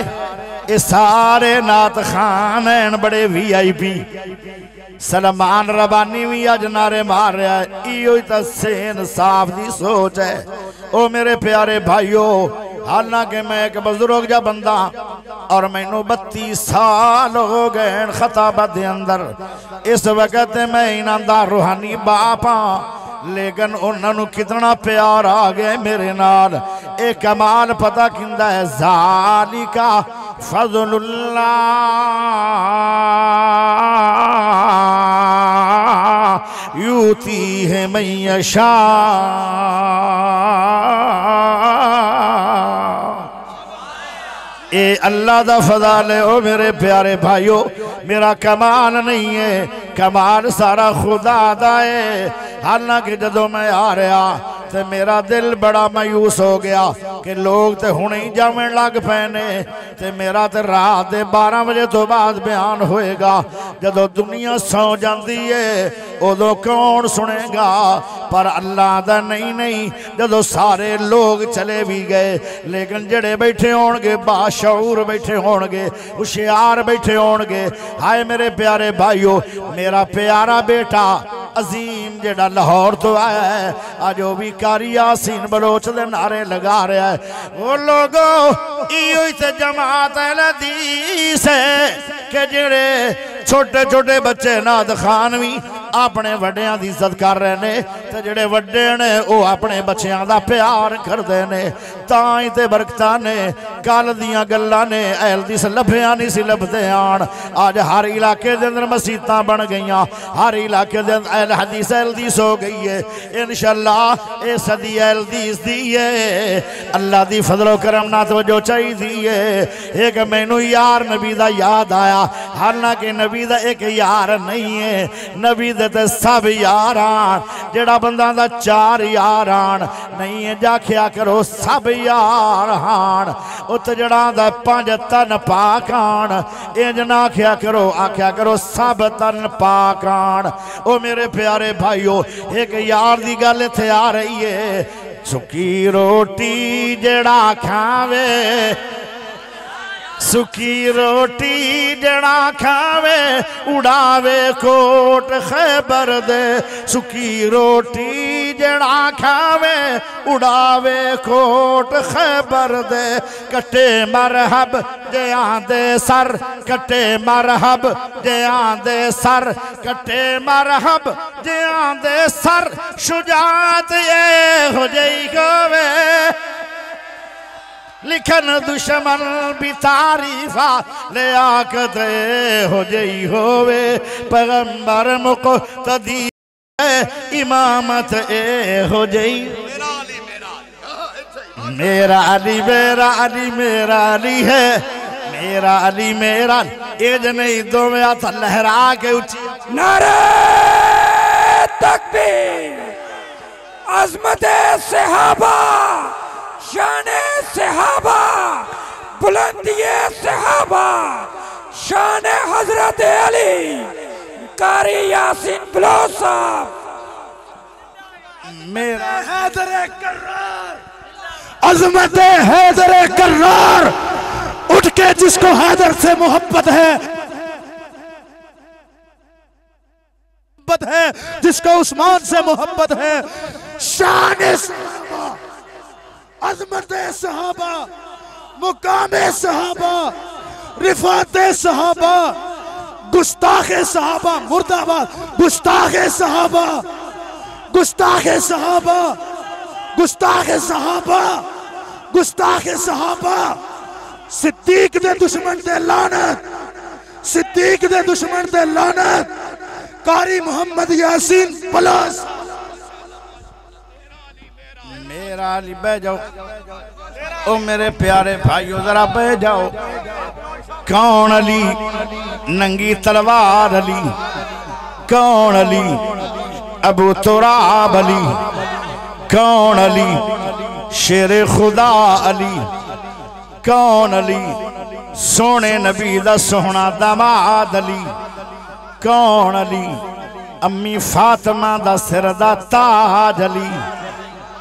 اس سارے نات خان ہیں بڑے وی آئی پی سلمان ربانی بھی آج نارے مار رہا ہے ایوئی تا سین صاف دی سوچ ہے او میرے پیارے بھائیو حالانکہ میں ایک بزرگ جا بندہ اور میں 32 سال ہو گئے خطابت دے اندر اس وقت میں انہاں دا روحانی باپا لیکن انہوں کتنا پیار آگئے میرے نال ایک کمال پتہ کندہ ہے ذالکا فضل اللہ یوتی ہے من یشاء اے اللہ دا فضل ہے او میرے پیارے بھائیو میرا کمال نہیں ہے کمال سارا خدا دا ہے حالانکہ جدو میں آ رہا تے میرا دل بڑا مایوس ہو گیا کہ لوگ تے ہونے ہی جامن لگ پہنے تے میرا تے رات دے 12 بجے تو بعد بیان ہوئے گا جدو دنیا سو جاندی ہے ادو کون سنے گا پر اللہ دا نہیں جدو سارے لوگ چلے بھی گئے لیکن جڑے بیٹھے ہونگے باشعور بیٹھے ہونگے ہوشیار بیٹھے ہونگے ہائے میرے پیارے بھائیو میرا پیارا بیٹا عظیم جڑا لاہور تو آیا ہے آجو بھی کاری یاسین بلوچ دے نعرے لگا رہا ہے وہ لوگوں ایوئی تے جماعت الحدیث ہے کہ جڑے چھوٹے چھوٹے بچے ناد خانوی اپنے وڈیاں دی عزت کر رہے نے تے جڑے وڈے نے او اپنے بچیاں دا پیار کر دے نے تائیں تے برکتاں نے کال دیاں گلاں نے اہل دی لبھیاں نہیں سی لبھدے آن آج ہر علاقے دے اندر مسیتاں بن گئیاں ہر علاقے دے اندر اہل حدیث اہل حدیث ہو گئی ہے انشاءاللہ اے صدی اہل حدیث دی ہے اللہ دی فضل و کرم نہ توجہ چاہی دی ہے ایک مینو یار نبی دا یاد آیا حالانکہ نبی دا ایک یار نہیں ہے نبی دا تے سب یاران جڑا بندہ دا 4 یاران نہیں ہے جا کیا کرو سب یاران ات جڑا دا 5 تن پاکان انج نہ کیا کرو آکھیا کرو سب تن پاکان او میرے پیارے بھائیو ایک یار دی گل تھے آ رہی ہے سکی روٹی جڑا کھاوے سکی روٹی جڑا کھاوے اڑاوے کوٹ خیبر دے سکی روٹی جڑا کھاوے اڑاوے کوٹ خیبر دے کٹے مرحب جیاں دے سر کٹے مرحب جیاں دے سر کٹے مرحب جیاں دے سر شجاعت یہ ہو جائی گوے لکھن دشمن بھی تعریفہ لے آکتے ہو جائی ہوئے پیغمبر مقتدی امامت اے ہو جائی میرا علی میرا علی میرا علی ہے میرا علی میرا ایج نہیں دو میں آتا لہرا کے اچھی نعرہ تکبیر عظمت صحابہ شان صحابہ بلندی صحابہ شان حضرت علی قاری یاسین بلوچ صاحب میرا حیدر کرار عظمت حیدر کرار اٹھ کے جس کو حیدر سے محبت ہے جس کو عثمان سے محبت ہے شان صحابہ عظمت صحابہ مقام صحابہ رفعت صحابہ گستاخ صحابہ مرد آباد گستاخ صحابہ گستاخ صحابہ گستاخ صحابہ گستاخ صحابہ صدیق دے دشمن دے لعنت صدیق دے دشمن دے لعنت قاری محمد یاسین پلاس میرا علی بہ جاؤ او میرے پیارے بھائیو ذرا بہ جاؤ کون علی ننگی تلوار علی کون علی ابو تراب علی کون علی شیر خدا علی کون علی سونے نبی دا سونا داماد علی کون علی امی فاطمہ دا سر دا تاج علی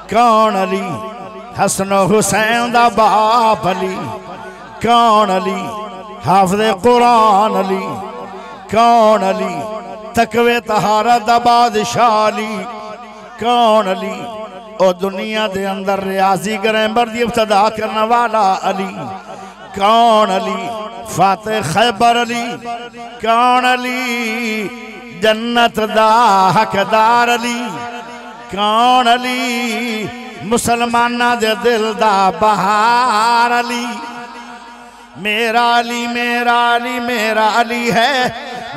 کون علی حسن و حسین دا باپ علی کون علی حافظ قرآن علی کون علی تقوی طہارت دا بادشاہ علی کون علی او دنیا دے اندر ریاضی گرامر دی ابتدا کرنا والا علی کون علی فاتح خیبر علی کون علی جنت دا حقدار علی کون علی مسلمانہ دے دل دا بہار علی میرا علی میرا علی میرا علی ہے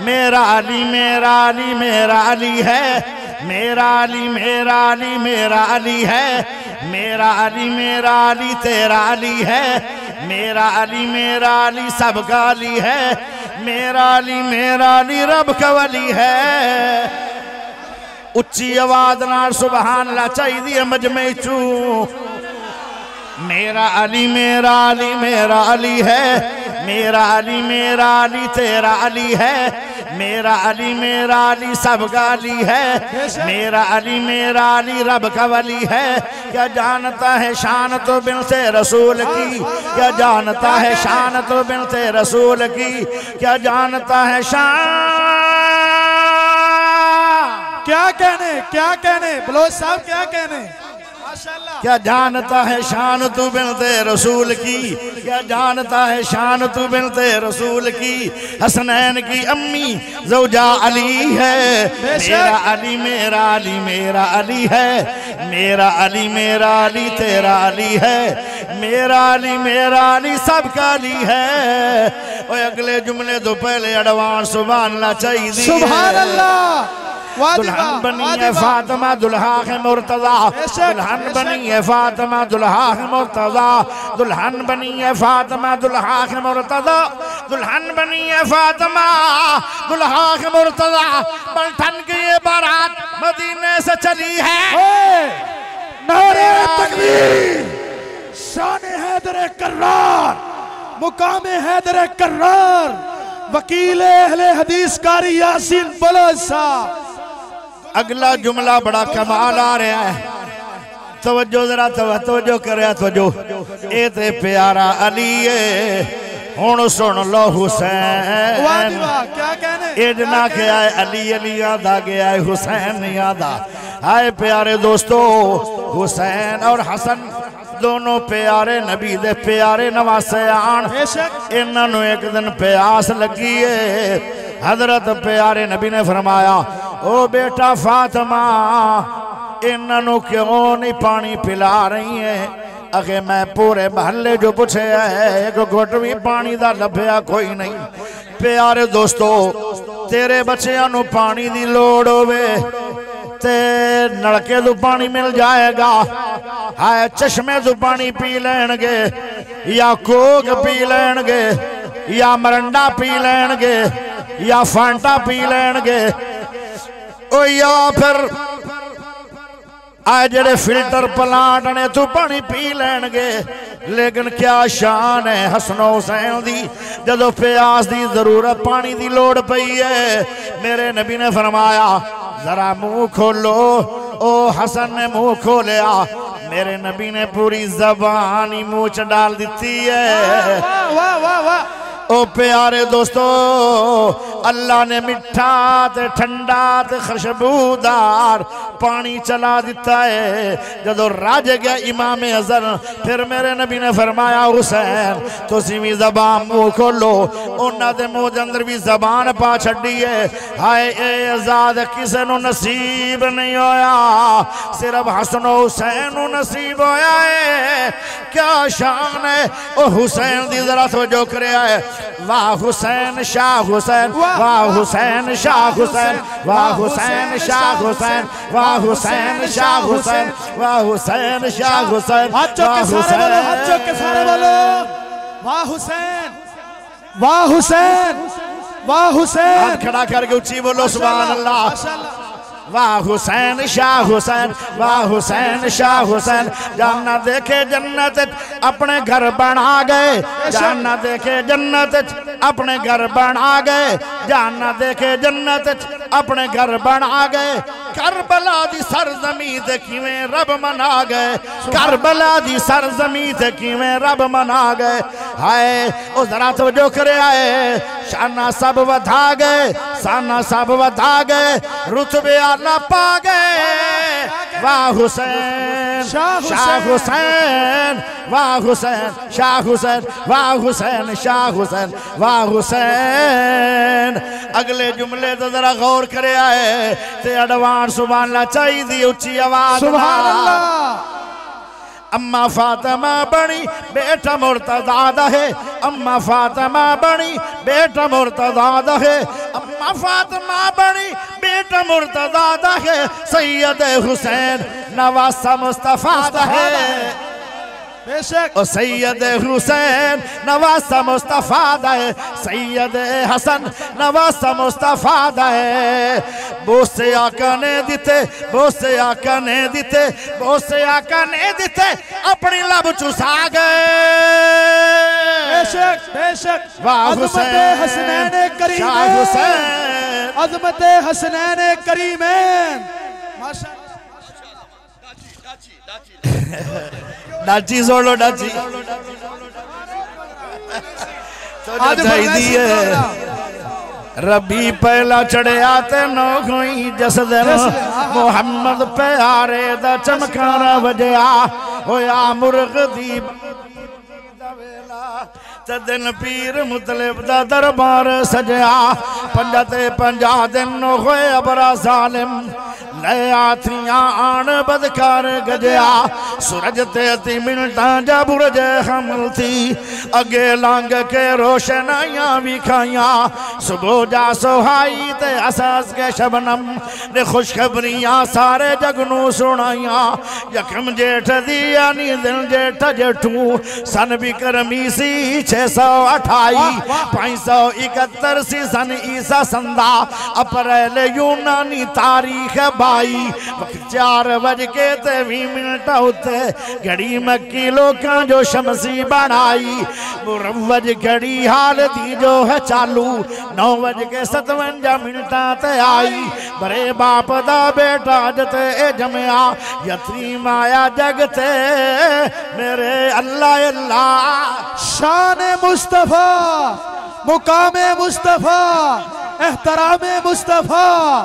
میرا علی میرا علی میرا علی ہے میرا علی میرا علی میرا علی ہے میرا علی میرا علی تیرا علی ہے میرا علی میرا علی سب کا علی ہے میرا علی رب کا ولی ہے اچھی آواز نار سبحان اللہ چاہی دی مجمع چو میرا علی میرا علی میرا علی ہے میرا علی میرا علی تیرا علی ہے میرا علی سب کا علی ہے میرا علی رب کا ولی ہے کیا جانتا ہے شان تو بنت رسول کی کیا جانتا ہے شان تو بنت رسول کی کیا جانتا ہے شان کیا کہنے بلوچ صاحب کیا کہنے کیا جانتا ہے شان تو بنت رسول کی کیا جانتا ہے شان تو بنت رسول کی حسنین کی امی زوجہ علی ہے میرا علی میرا علی میرا علی ہے میرا علی تیرا علی ہے میرا علی سب کا علی ہے اور اگلے جملے تو پہلے اڈوان سبحان اللہ چاہیے سبحان اللہ دلہن بنی ہے فاطمہ دلہا ہے مرتضی دلہن بنی ہے فاطمہ دلہا ہے مرتضی دلہن بنی ہے فاطمہ دلہا ہے مرتضی دلہن بنی ہے فاطمہ دلہا ہے مرتضی بلٹھن کی یہ بارات مدینے سے چلی ہے نعرہ تکبیر شان حیدر کرار مقام حیدر کرار وکیل اہل حدیث قاری یاسین بلوچ صاحب اگلا جملہ بڑا کمال آ رہا ہے توجہ ذرا توجہ کریا توجہ اے تے پیارا علی ہون سن لو حسین کیا کہنے اے جنا کے آئے علی یادہ گیا ہے حسین یادہ آئے پیارے دوستو حسین اور حسن دونوں پیارے نبی دے پیارے نواسے آن انہاں نو ایک دن پیاس لگی ہے حضرت پیارے نبی نے فرمایا او بیٹا فاطمہ انہاں نو کیوں نہیں پانی پلا رہی ہیں اگے میں پورے محلے جو پوچھے ہے ایک گھٹ بھی پانی دا لبھیا کوئی نہیں پیارے دوستو تیرے بچیاں نو پانی دی لوڑ ہوئے تے نلکے دو پانی مل جائے گا ہائے چشمے دو پانی پی لین گے یا کوک پی لین گے یا مرنڈا پی لین گے یا فانٹا پی لین گے او یا پھر آئے جڑے فلٹر پلانٹ نے تو پانی پی لین گے لیکن کیا شان ہے حسن و حسین دی جدو پیاس دی ضرورت پانی دی لوڑ پئی ہے میرے نبی نے فرمایا ذرا منہ کھولو او حسن نے منہ کھولیا میرے نبی نے پوری زبانی منہ ڈال دیتی ہے واہ واہ واہ او پیارے دوستو اللہ نے مٹھا تے ٹھنڈا تے خوشبودار پانی چلا دیتا ہے جدو راج گیا امام اعظم پھر میرے نبی نے فرمایا حسین تو سیمی زبان منہ کھولو انہاں دے منہ دے اندر بھی زبان پا چھڑی ہے ہائے اے آزاد کسے نو نصیب نہیں ہویا صرف حسن و حسین نو نصیب ہویا ہے کیا شان ہے او حسین دی ذرا توجہ کرے آئے واہ حسین شاہ حسین واہ حسین شاہ حسین واہ حسین شاہ حسین واہ حسین شاہ حسین واہ حسین شاہ حسین ہاتھ چوک کے سارے بولو واہ حسین واہ حسین واہ حسین ہاتھ کھڑا کر کے اچھی بولو سبحان اللہ واہ حسین شاہ حسین واہ حسین شاہ حسین جاننا دیکھے جنت اپنے گھر بنا گئے جاننا دیکھے جنت اپنے گھر بنا گئے جاننا دیکھے جنت اپنے گھر بنا گئے کربلا دی سرزمین تے کیویں رب منا گئے کربلا دی سرزمین تے کیویں رب منا گئے ہائے او ذرا توجہ کرے آئے شانہ سب ودھا گئے سانہ سب ودھا گئے رتبے آلہ پا گئے واہ حسین شاہ حسین واہ حسین شاہ حسین واہ حسین شاہ حسین واہ حسین اگلے جملے تو ذرا غور کرے آئے تے اڈوان سبحان اللہ چاہی دی اچھی آواز سبحان اللہ اماں فاطمہ بنی بیٹا مرتضی ہے اماں فاطمہ بنی بیٹا مرتضی ہے اماں فاطمہ بنی بیٹا مرتضی ہے سید حسین نواسہ مصطفیٰ ہے بے شک سید حسین نواسہ مصطفیٰ ہے سید حسن نواسہ مصطفیٰ ہے بوسے آقا نے دیتے بوسے آقا نے دیتے بوسے آقا نے دیتے اپنی لب چسا گئے بے شک عظمت حسنین کریمین شاہ حسین عظمت حسنین کریمین ڈاچی زولو ڈاچی تو جو چاہی دیئے ربی پہلا چڑھے آتے نو گوئی جس دن محمد پیارے دا چمکانا وجیا ہویا مرغ دی دن پیر مطلب دا دربار سجیا پنجا دن ہوئے ابرا ظالم لے آتھیاں آن بدکار گجیا سورج تیتی منٹاں جا برج حمل تھی اگے لانگ کے روشنائیاں بھی کھائیاں صبح جا سوہائی تے اساس کے شبنم نے خوشخبریاں سارے جگنوں سنائیاں یکم جیٹھ دیا نی دل جیٹھ جیٹھوں سن بھی کرمی سی 628 571 سی سن عیسیٰ سندہ اپریل یونانی تاریخ بائی وقت 4 بج کے 23 منٹ ہوتے گھڑی مکی لوکاں جو شمسی بنائی مروج گھڑی حال دی جو ہے چالو 9 بج کے 57 منٹاں تے آئی برے باپ دا بیٹا جتے اے جمعہ یتیم آیا جگتے میرے اللہ اللہ شان مصطفیٰ مقام مصطفیٰ احترام مصطفیٰ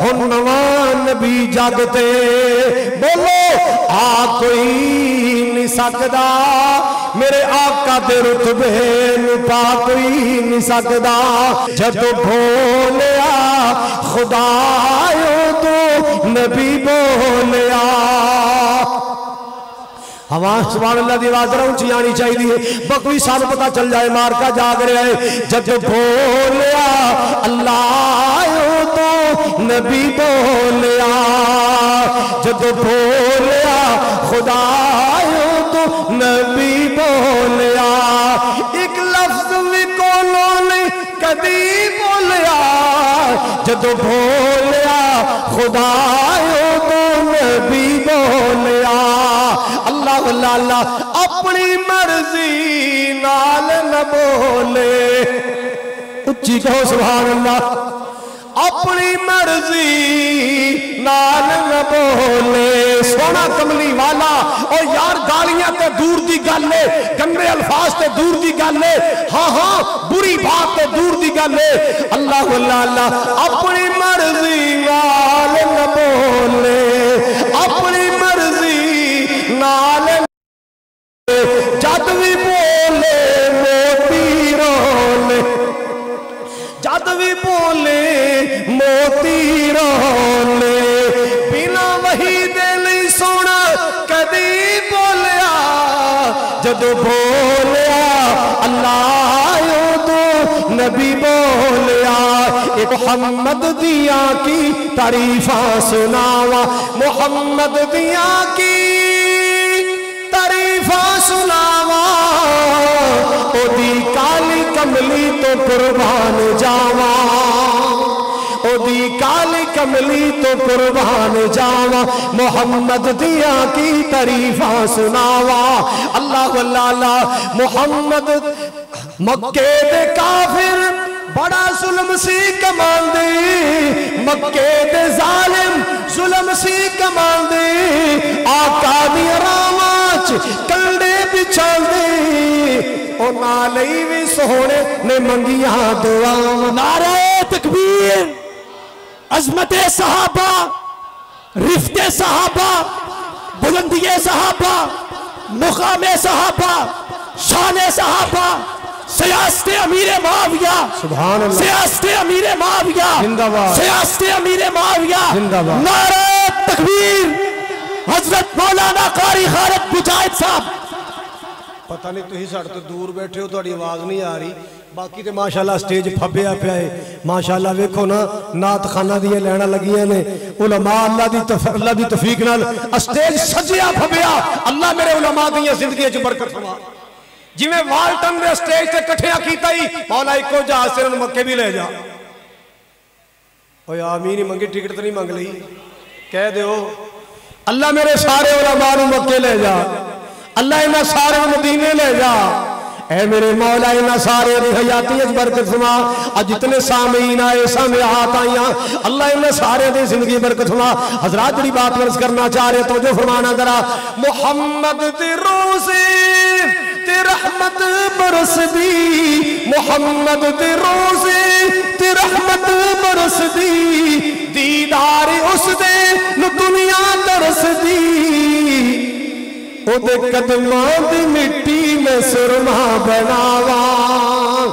ہن نواں نبی جگتے بولو آ کوئی نہیں سکدا میرے آقا دے رتبے نو پا کوئی نہیں سکدا جدو بولیا خدایو تو نبی بولیا سبحان اللہ دی آواز ذرا اونچی آنی چاہیے بکوی سانو پتہ چل جائے مارکا جاگ رہا ہے جب بولیا اللہ تو نبی بولیا جب بولیا خدا تو نبی بولیا ایک لفظ بھی کولوں نے کدی بولیا جب بولیا خدا تو نبی بولیا اللہ اللہ اپنی مرضی نال نہ بولے اچھی کہو سبحان اللہ اپنی مرضی نال نہ بولے سونا کملی والا اور یار گالیاں تے دور دی گالے گندے الفاظ تے دور دی گالے ہاں ہاں بری بات تے دور دی گالے اللہ اللہ اپنی مرضی نال نہ بولے اپنی مرضی نال جد بھی بولے موتی رولے جد بھی بولے موتی رولے بنا وحی دے نہیں سونا کدی بولیا جد بولیا اللہ تو نبی بولیا محمد دیا کی تعریفاں سناوا محمد دیا کی تعریفاں سناوا او دی کالی کملی تو قربان جاوا او دی کالی کملی تو قربان جاوا محمد دیا کی تعریفاں سناوا اللہ اللہ محمد مکے دے کافر بڑا ظلم سی کمان دے مکے دے ظالم ظلم سی کمان دے آقا دی راماچ کنڈے بچھان دے او نالئی بھی سونے نے منگیاں دعا نعرہ تکبیر عظمت صحابہ رفت صحابہ بلندی صحابہ مقام صحابہ شان صحابہ سیاست امیر معاویہ سبحان اللہ سیاست امیر معاویہ زندہ باد سیاست امیر معاویہ زندہ باد نعرہ تکبیر حضرت مولانا قاری خالد مجاہد صاحب پتہ نہیں تو ہی ساڑھ تو دور بیٹھے ہو تو اڑی آواز نہیں آ رہی باقی تے ماشاءاللہ سٹیج پھبیا پیا ہے ماشاءاللہ ویکھو نا نعت خانہ دیئے لینا لگیاں نے علماء اللہ دی توفیق نال سٹیج سجیا پھبیا اللہ میرے علماء دیئے زندگی جو برکت فرما جی میں والٹن دے سٹیج تے کٹھیا کیتا ہی مولا ایک کو جہاز سے انہوں مکے بھی لے جا اوہ آمین ہی منگی ٹکٹ تو نہیں منگ لی کہہ دے ہو اللہ میرے سارے علماء نو مکے لے جا اللہ انہا سارے مدینے لے جا اے میرے مولا انہا سارے دی حیاتی اج برکت فرما اج جتنے سامعین آئے سامعات آئیاں اللہ انہا سارے دی زندگی برکت فرما حضرات جڑی بات ورز کرنا چاہ رہے تو جو فرمانا ذرا محمد دی روزی تے رحمت برس دی محمد تے روزے تے رحمت برس دی دیدار اس دے نو دنیا درس دی او دے قدماں دی مٹی میں سرما بناواں